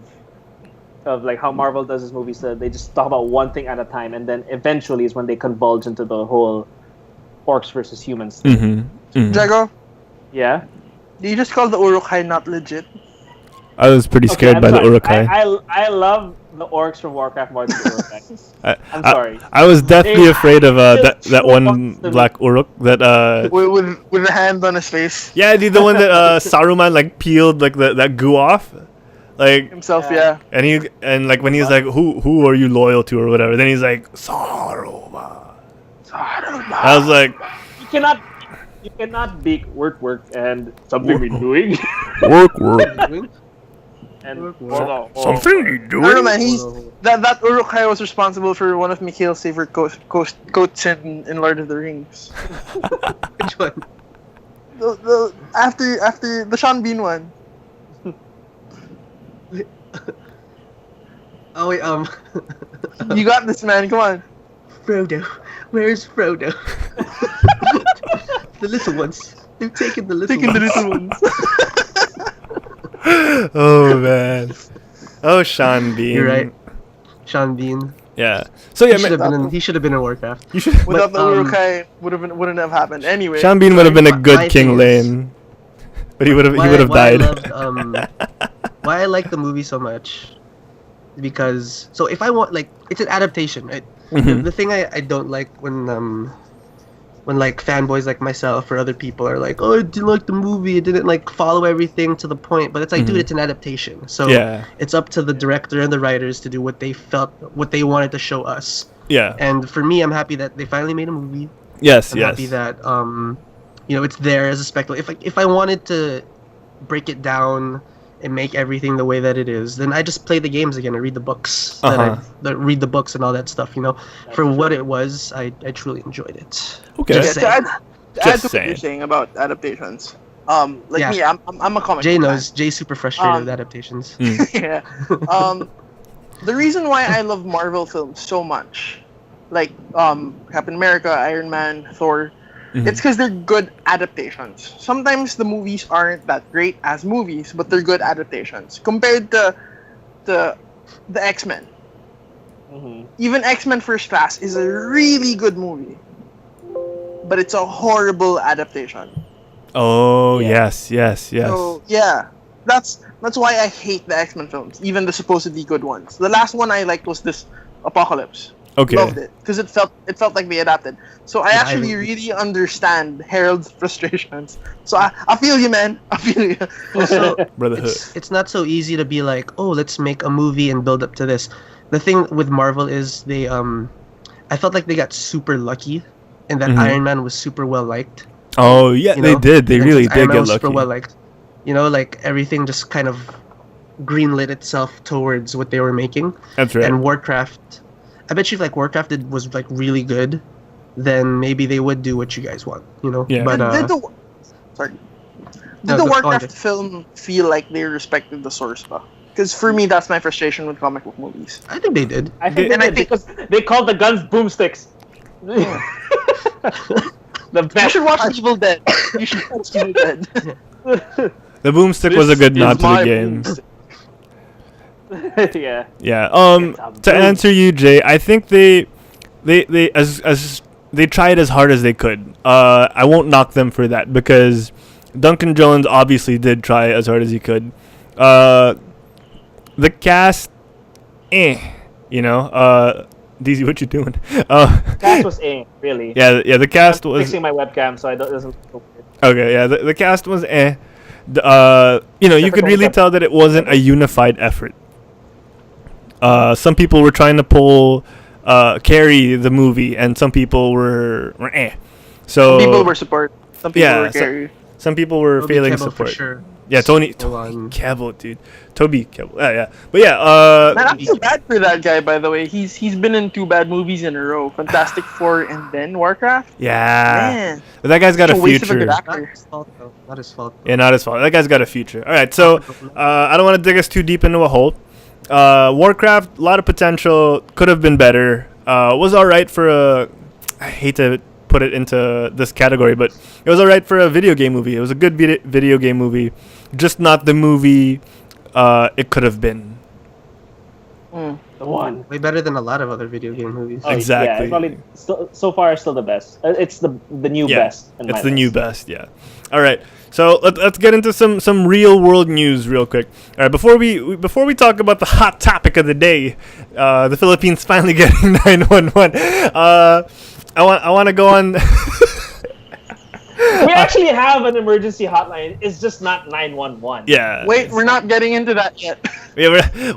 like how Marvel does his movies. So they just talk about one thing at a time, and then eventually is when they converge into the whole orcs versus humans thing. Jago, Yeah. do you just call the Urukai not legit? I was pretty scared by the Urukai. I love the orcs from Warcraft more than the Urukai. I'm sorry. I was deathly afraid of that one black Uruk that With the hand on his face. yeah, dude, the one that Saruman like peeled like that goo off, like Himself, yeah. and like when he's like who are you loyal to or whatever, then he's like Saruman. I was like, You cannot be work and something we're doing. work. And Something you I doing? don't know, man. That Urukai was responsible for one of Mikhail's favorite quotes in Lord of the Rings. Which one? After the Sean Bean one. Oh wait, You got this, man. Come on. Frodo. Where's Frodo? The little ones. They've taken the little ones. Oh man. Oh, Sean Bean. You're right. Sean Bean. Yeah. So yeah, He should have been in Warcraft. you should. Without the Urukai, wouldn't have happened. Anyway. Sean Bean would have been a good my King thing is- Lane, but he would have Why died. I loved, why I like the movie so much, because if I want it's an adaptation, right? The thing I don't like when like fanboys like myself or other people are like, oh, I didn't like the movie, it didn't like follow everything to the point, but it's like, dude, it's an adaptation, so Yeah. it's up to the director and the writers to do what they wanted to show us. Yeah. And for me, I'm happy that they finally made a movie. Yes. I'm happy that it's there as a spectacle. If I wanted to break it down and make everything the way that it is, then I just play the games again and read the books. Read the books and all that stuff. For what it was, I truly enjoyed it. Okay. Just To saying. add to Just what saying. you're saying about adaptations. Yeah. Me, I'm a comic Jay book knows. Jay's super frustrated with adaptations. yeah. The reason why I love Marvel films so much, like Captain America, Iron Man, Thor, it's because they're good adaptations. Sometimes the movies aren't that great as movies, but they're good adaptations. Compared to the X-Men. Even X-Men First Class is a really good movie. But it's a horrible adaptation. Oh yes. So yeah, that's why I hate the X-Men films, even the supposedly good ones. The last one I liked was this Apocalypse. Okay. Loved it because it felt like they adapted. So I actually really understand Harold's frustrations. So I feel you, man. I feel you. Also, Brotherhood. it's not so easy to be like, oh, let's make a movie and build up to this. The thing with Marvel is they I felt like they got super lucky and that Iron Man was super well liked. Oh yeah, they did. They And really since did Iron Man get was lucky. super well liked. Like everything just kind of greenlit itself towards what they were making. That's right. And Warcraft, I bet you if Warcraft was really good, then maybe they would do what you guys want. Yeah. But Did the No, go on, Warcraft Jay. film feel like they respected the source ba? Because for me, that's my frustration with comic book movies. I think they did. I think And they I did think- because they called the guns boomsticks. The You best should watch Evil Dead. You should watch Evil Dead. The boomstick was a good This nod is to the my game. boomstick. Yeah. Yeah. It's a To answer you, Jay, I think they as they tried as hard as they could. I won't knock them for that because Duncan Jones obviously did try as hard as he could. The cast, DZ, what you doing? Cast was really. Yeah, the cast I'm was fixing my webcam so it doesn't look weird. okay. Yeah, the cast was you could really Typical tell that it wasn't a unified effort. Some people were trying to carry the movie, and some people were So Some people were support. Some people were so- carry. some people were Toby failing Kebbell support. for sure. Yeah, Tony on. Cavill, dude. Toby Cavill. Yeah. But yeah, Man, I'm so bad for that guy, by the way. He's been in 2 bad movies in a row: Fantastic Four and then Warcraft. yeah. Man, But that guy's got a it's a waste of a good future. Not actor. his fault though. Not his fault. Yeah, not his fault. That guy's got a future. All right, so I don't want to dig us too deep into a hole. Warcraft, a lot of potential. Could have been better. Was all right for a. I hate to put it into this category, but it was all right for a video game movie. It was a good video game movie, just not the movie it could have been. Mm. The one. Way better than a lot of other video game movies. Oh, Exactly. Yeah, it's probably so far still the best. It's the new best. In It's my the new list. best. Yeah. All right. So let's get into some real world news real quick. All right. Before we talk about the hot topic of the day, the Philippines finally getting 911. I want to go on. We actually have an emergency hotline. It's just not 911. Yeah. Wait, we're not getting into that yet. Yeah,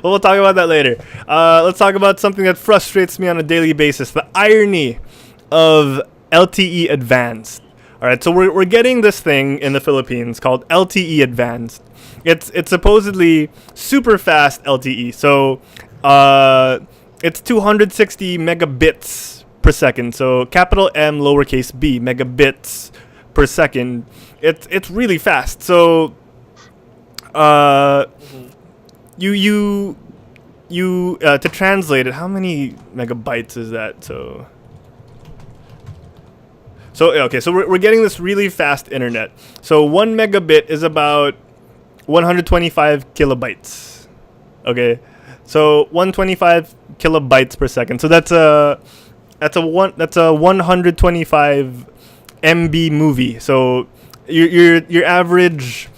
we'll talk about that later. Let's talk about something that frustrates me on a daily basis: the irony of LTE Advanced. All right, so we're getting this thing in the Philippines called LTE Advanced. It's supposedly super fast LTE. So it's 260 megabits per second. So capital M, lowercase b, megabits per second. It's really fast. So you to translate it, how many megabytes is that? So okay, so we're getting this really fast internet. So 1 megabit is about 125 kilobytes. Okay, so 125 kilobytes per second. So that's a 125 MB movie. So your average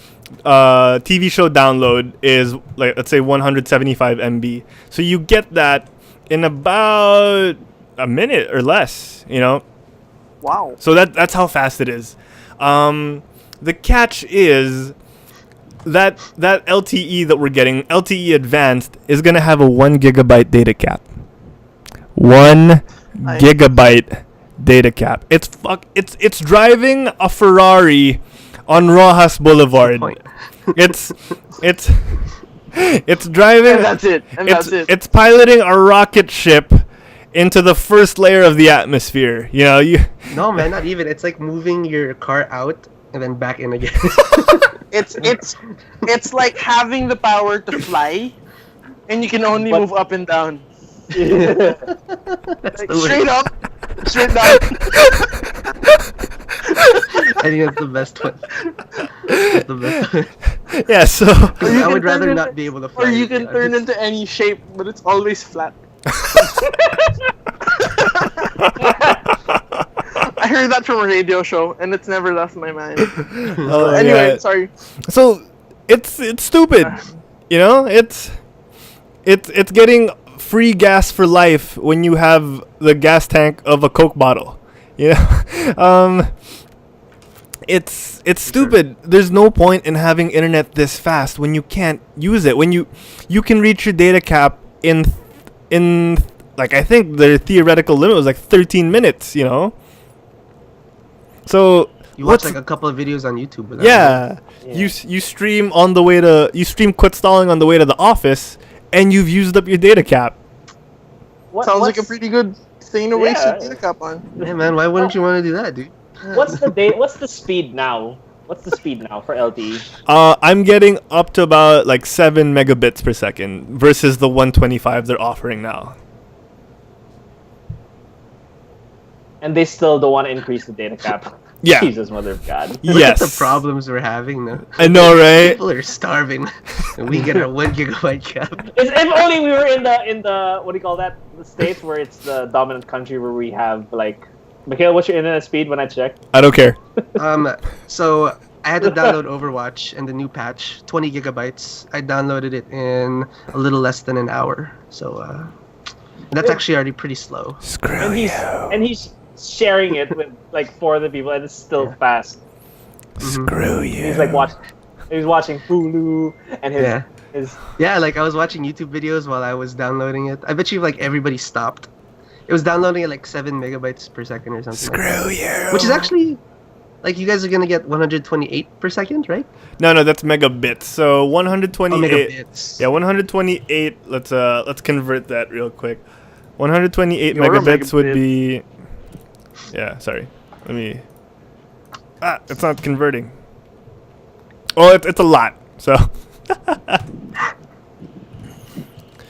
TV show download is, like, let's say 175 MB. So you get that in about a minute or less, you know. Wow. So that's how fast it is. The catch is that LTE that we're getting, LTE Advanced, is gonna have a 1 gigabyte data cap. 1 gigabyte data cap. It's driving a Ferrari on Rojas Boulevard. It's driving. And that's it. And that's it. It's piloting a rocket ship into the first layer of the atmosphere. You know, No, man, not even. It's like moving your car out and then back in again. It's like having the power to fly, and you can only move up and down. That's Like, the word. straight up, straight down. I think that's the best one. That's the best one. yeah. So I would rather turn not into- be able to fly. Or you can yeah. turn into any shape, but it's always flat. I heard that from a radio show, and it's never left my mind. Oh, Anyway, yeah. sorry. So it's stupid, you know. It's getting free gas for life when you have the gas tank of a Coke bottle. You know, it's stupid. There's no point in having internet this fast when you can't use it. When you can reach your data cap in like, I think the theoretical limit was like 13 minutes. You know. So You watch like a couple of videos on YouTube. Without yeah. You stream quit stalling on the way to the office, and you've used up your data cap. Sounds like a pretty good thing to waste your Yeah. data cap on. it. Hey man, why wouldn't you want to do that, dude? What's the speed now? What's the speed now for LTE? I'm getting up to about like 7 megabits per second versus the 125 they're offering now. And they still don't want to increase the data cap. Yeah. Jesus, mother of God. Look Yes. at the problems we're having now. I know, right? People are starving, and we get our 1 gigabyte cap. If only we were in the what do you call that? The states where it's the dominant country where we have like. Mikhail, what's your internet speed when I check? I don't care. So I had to download Overwatch and the new patch, 20 gigabytes. I downloaded it in a little less than an hour. So that's actually already pretty slow. Screw And he's sharing it with like 4 other people, and it's still fast. Screw you. He's like watching Hulu and his Yeah, like I was watching YouTube videos while I was downloading it. I bet you like everybody stopped. It was downloading at like 7 megabytes per second or something. Screw you. Which is actually Like you guys are gonna get 128 per second, right? No, that's megabits. So 128. Megabits. Yeah, 128. Let's convert that real quick. 128 You're a megabits would megabit. be. Yeah, sorry. Let me. It's not converting. Oh, it's a lot. So.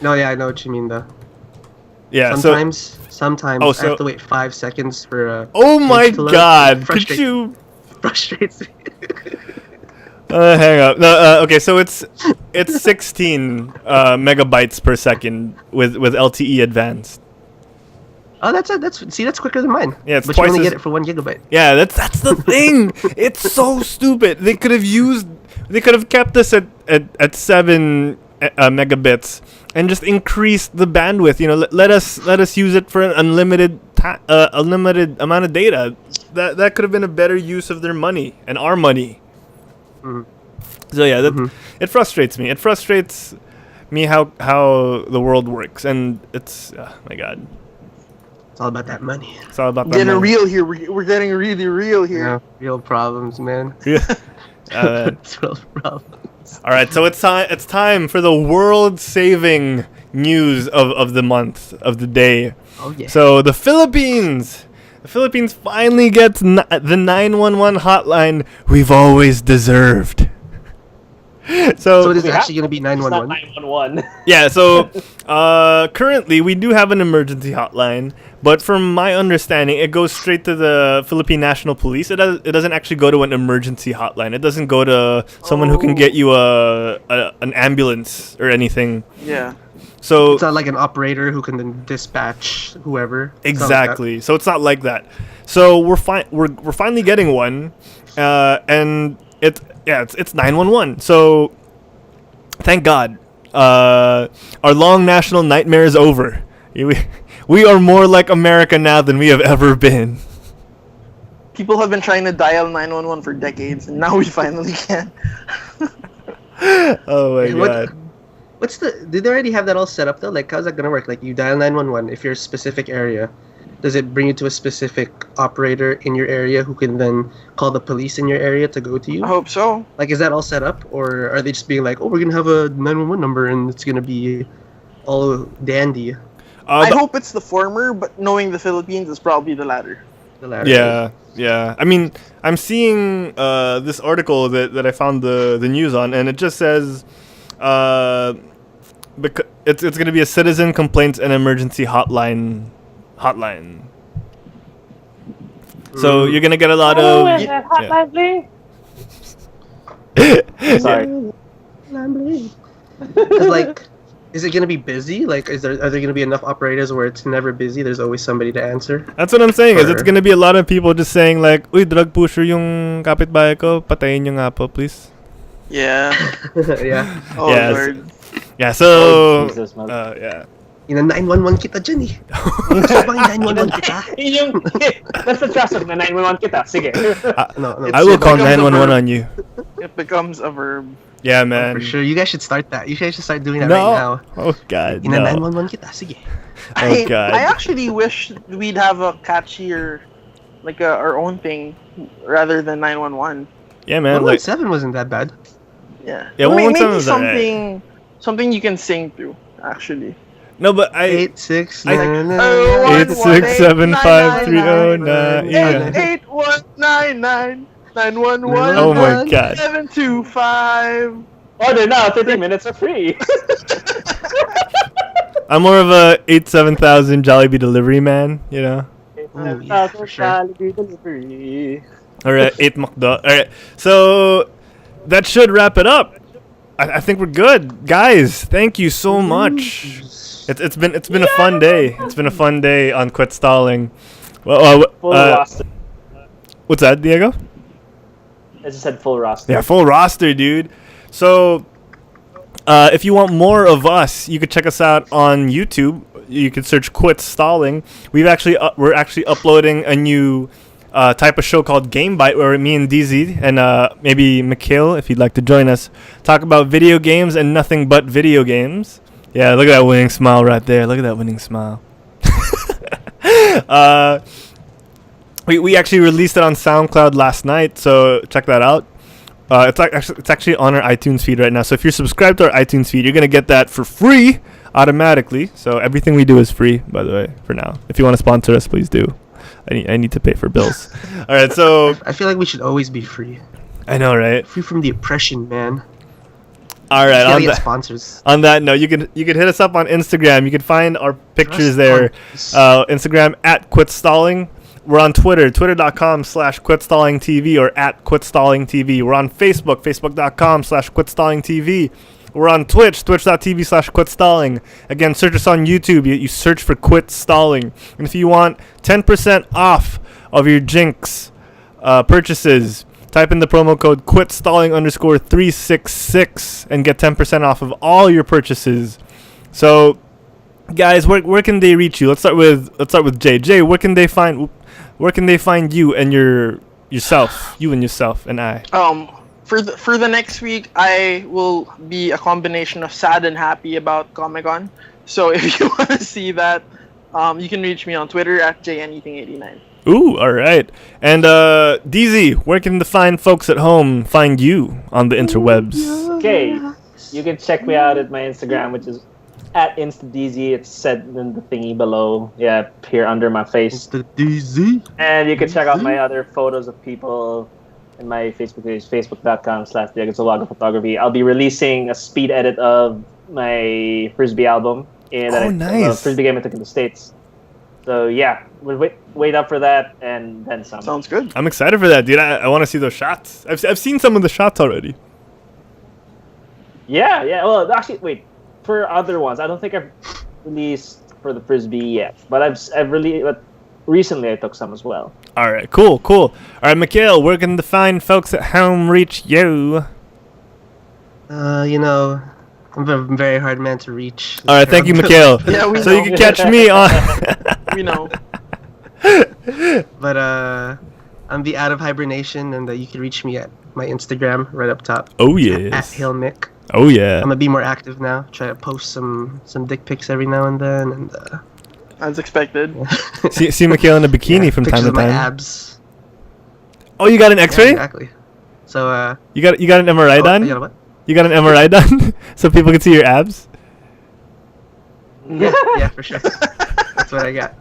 No, yeah, I know what you mean though. Yeah. Sometimes Oh, I have to wait 5 seconds for. Oh my to load. God! Could you? Frustrates me. Hang up. No. Okay. So it's 16 megabytes per second with LTE advanced. Oh, that's quicker than mine. Yeah, it's but twice you only as- get it for 1 gigabyte. Yeah, that's the thing. It's so stupid. They could have kept us at 7 megabits and just increased the bandwidth. You know, let us use it for an unlimited amount of data. That could have been a better use of their money and our money. Mhm. So yeah, it frustrates me. It frustrates me how the world works, and it's my God. It's all about that money. It's all about that Getting money. real here. We're getting really real here. Yeah, real problems, man. Yeah. It's real problems. All right, so it's time for the world-saving news of the month, of the day. Oh yeah. So the Philippines finally gets the 911 hotline we've always deserved. So it is We have- actually gonna be It's not 911. 911. Yeah, so currently we do have an emergency hotline, but from my understanding, it goes straight to the Philippine National Police. It doesn't actually go to an emergency hotline. It doesn't go to someone who can get you an ambulance or anything. Yeah. So It's not like an operator who can then dispatch whoever. It's not like that. exactly. So it's not like that. So we're finally getting one, and it's 911. So thank God, our long national nightmare is over. We are more like America now than we have ever been. People have been trying to dial 911 for decades, and now we finally can. Oh my Hey, God. What's did they already have that all set up though? Like, how's that gonna work? Like, you dial 911 if you're a specific area. Does it bring you to a specific operator in your area who can then call the police in your area to go to you? I hope so. Like, is that all set up, or are they just being like, oh, we're gonna have a 911 number and it's gonna be all dandy? I hope it's the former, but knowing the Philippines, it's probably the latter. The latter. Yeah. I mean, I'm seeing this article that I found the news on, and it just says because it's going to be a citizen complaints and emergency hotline. So you're going to get a lot Oh, of is that hotline bling? Sorry. Because like, is it gonna be busy? Like, are there gonna be enough operators where it's never busy? There's always somebody to answer. That's what I'm saying. Is it's Or- going to be a lot of people just saying like, "Uy, drug pusher yung kapitbahay ko, patayin niyo nga po, please." Yeah. Yeah. Oh, Yes. Lord. Yeah, so Oh, Jesus, man. yeah. Ina 911 kita dyan eh. Gusto bang 911 kita? Yun yung, that's the trust of na 911 kita. Sige. No. I will call becomes a 911 verb. on you. It becomes a verb. Yeah, man. For sure. You guys should start that. You guys should start doing that No. right now. Oh God. Ina No. 911 kita. Sige. Oh God. I actually wish we'd have a catchier, like our own thing, rather than 911. Yeah, man. Like 117 wasn't that bad. Yeah. Yeah, Well, 117 maybe was alright. something you can sing to, actually. no, but I 8, 6, I- 9, Oh, 8675309. Yeah. 8199 911 Oh my God. 725. Oh, they're now 30 minutes are free. I'm more of a 87000 Jollibee delivery man. You know. Oh, yeah, for sure. Delivery. All right, 8 McDo. All right, so that should wrap it up. I think we're good, guys. Thank you so much. It's been a fun day. It's been a fun day on Quit Stalling. Well, Full roster. what's that, Diego? I just said full roster. Yeah, full roster, dude. So, if you want more of us, you could check us out on YouTube. You can search "Quit Stalling." We're actually uploading a new type of show called Game Bite, where me and DZ and maybe Mikhail, if you'd like to join us, talk about video games and nothing but video games. Yeah, look at that winning smile right there. Look at that winning smile. we actually released it on SoundCloud last night, so check that out. It's actually on our iTunes feed right now. So if you're subscribed to our iTunes feed, you're gonna get that for free automatically. So everything we do is free, by the way, for now. If you want to sponsor us, please do. I need to pay for bills. All right, so I feel like we should always be free. I know, right? Free from the oppression, man. All right, On that, sponsors. On that note, you can hit us up on Instagram. You can find our pictures there. Instagram at Quit Stalling. We're on Twitter, twitter.com/quitstallingtv or at quitstallingtv. We're on Facebook, facebook.com/quitstallingtv. We're on Twitch, twitch.tv/quitstalling. Again, search us on YouTube. You search for Quit Stalling. And if you want 10% off of your Jinx purchases, type in the promo code quitstalling_366 and get 10% off of all your purchases. So, guys, where can they reach you? Let's start with JJ. Where can they find you and yourself, you and yourself and I? For the next week, I will be a combination of sad and happy about Comic-Con. So if you want to see that, you can reach me on Twitter at jnything89. Ooh, all right. And DZ, where can the fine folks at home find you on the interwebs? Okay, you can check me out at my Instagram, which is at InstaDZ. It's set in the thingy below. Yeah, here under my face. DZ. And you can check out my other photos of people in my Facebook page, facebook.com/photography. I'll be releasing a speed edit of my Frisbee album. Nice. Frisbee game I took in the States. So yeah, we'll wait up for that and then some. Sounds good. I'm excited for that, dude. I want to see those shots. I've seen some of the shots already. Yeah. Well, actually, wait. For other ones, I don't think I've released for the Frisbee yet, but but recently I took some as well. All right, cool. All right, Mikhail, where can the fine folks at home reach you? I'm a very hard man to reach. All right, thank you, Mikhail. Yeah, we so know. you can catch me on. We know. But I'm the Out of Hibernation, and you can reach me at my Instagram right up top. Oh yes. At HailMik. Oh yeah. I'm gonna be more active now. Try to post some dick pics every now and then, and as expected. see Mikhail in a bikini from time to of my time. abs. Oh, you got an X-ray? Yeah, exactly. So you got an MRI done? You got what? You got an MRI done so people can see your abs? Yeah, for sure. That's what I got.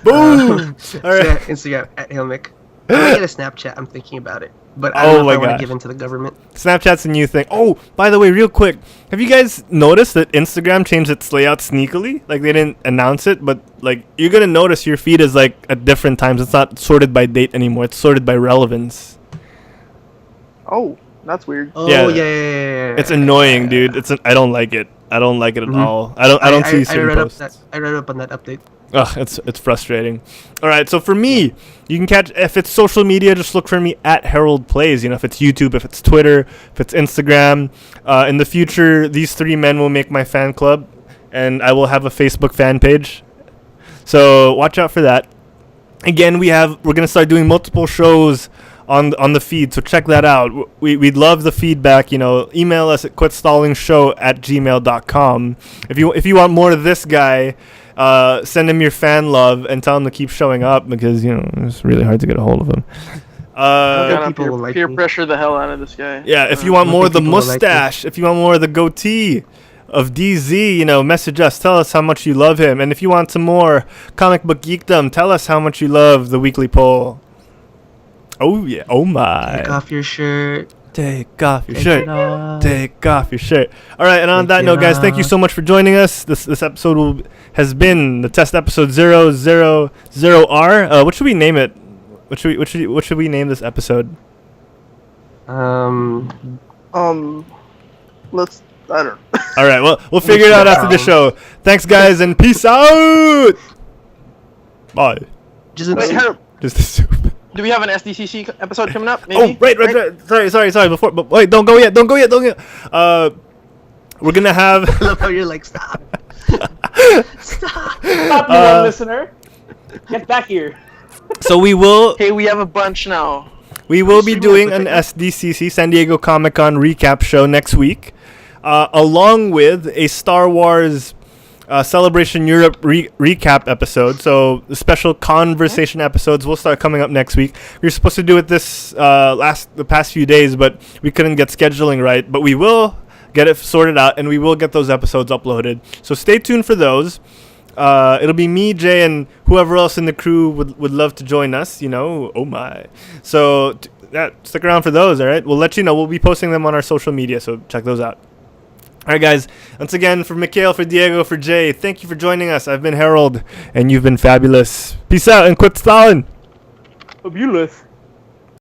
Boom! All right. Instagram at HailMik. I'm gonna get a Snapchat. I'm thinking about it, but I Oh don't know my if I want gosh. to give in to the government. Snapchat's a new thing. Oh, by the way, real quick, have you guys noticed that Instagram changed its layout sneakily? Like, they didn't announce it, but like you're gonna notice your feed is like at different times. It's not sorted by date anymore. It's sorted by relevance. Oh, that's weird. Oh Yeah. yeah. It's annoying, dude. I don't like it. I don't like it at all. I don't see certain posts. I read up on that update. Ugh, it's frustrating. All right, so for me, you can catch, if it's social media, just look for me at HeraldPlays. If it's YouTube, if it's Twitter, if it's Instagram. In the future, these three men will make my fan club, and I will have a Facebook fan page. So watch out for that. Again, we're gonna start doing multiple shows on the feed, so check that out. We'd love the feedback. Email us at quitstallingshow@gmail.com. If you want more of this guy. Send him your fan love and tell him to keep showing up because it's really hard to get a hold of him. People will like peer me. pressure the hell out of this guy. Yeah, if you want more of the people will like mustache, if you want more of the goatee of DZ, message us. Tell us how much you love him, and if you want some more comic book geekdom, tell us how much you love the weekly poll. Oh yeah! Oh my! Take off your shirt. Take off your Take shirt. it off. Take off your shirt. All right, and on Take that it note, guys, thank you off. so much for joining us. This episode has been the test episode 000R. What should we name it? What should we name this episode? Let's. I don't know. All right, well, we'll figure it out after the show. Thanks, guys, and peace out. Bye. Wait, Harold, Just a soup. do we have an SDCC episode coming up? Maybe? Oh, right. Sorry. Before, but wait, don't go yet. We're gonna have. I love how you're like, stop. Stop, you one listener. Get back here. So we will. Hey, we have a bunch now. We will be Stream doing us, an okay? SDCC San Diego Comic-Con recap show next week, along with a Star Wars Celebration Europe recap episode. So the special conversation episodes will start coming up next week. We were supposed to do it the past few days, but we couldn't get scheduling right. But we will get it sorted out, and we will get those episodes uploaded. So stay tuned for those. It'll be me, Jay, and whoever else in the crew would love to join us. Oh my! So stick around for those. All right, we'll let you know. We'll be posting them on our social media, so check those out. All right, guys. Once again, for Mikhail, for Diego, for Jay, thank you for joining us. I've been Harold, and you've been fabulous. Peace out and quit Stalin. Fabulous.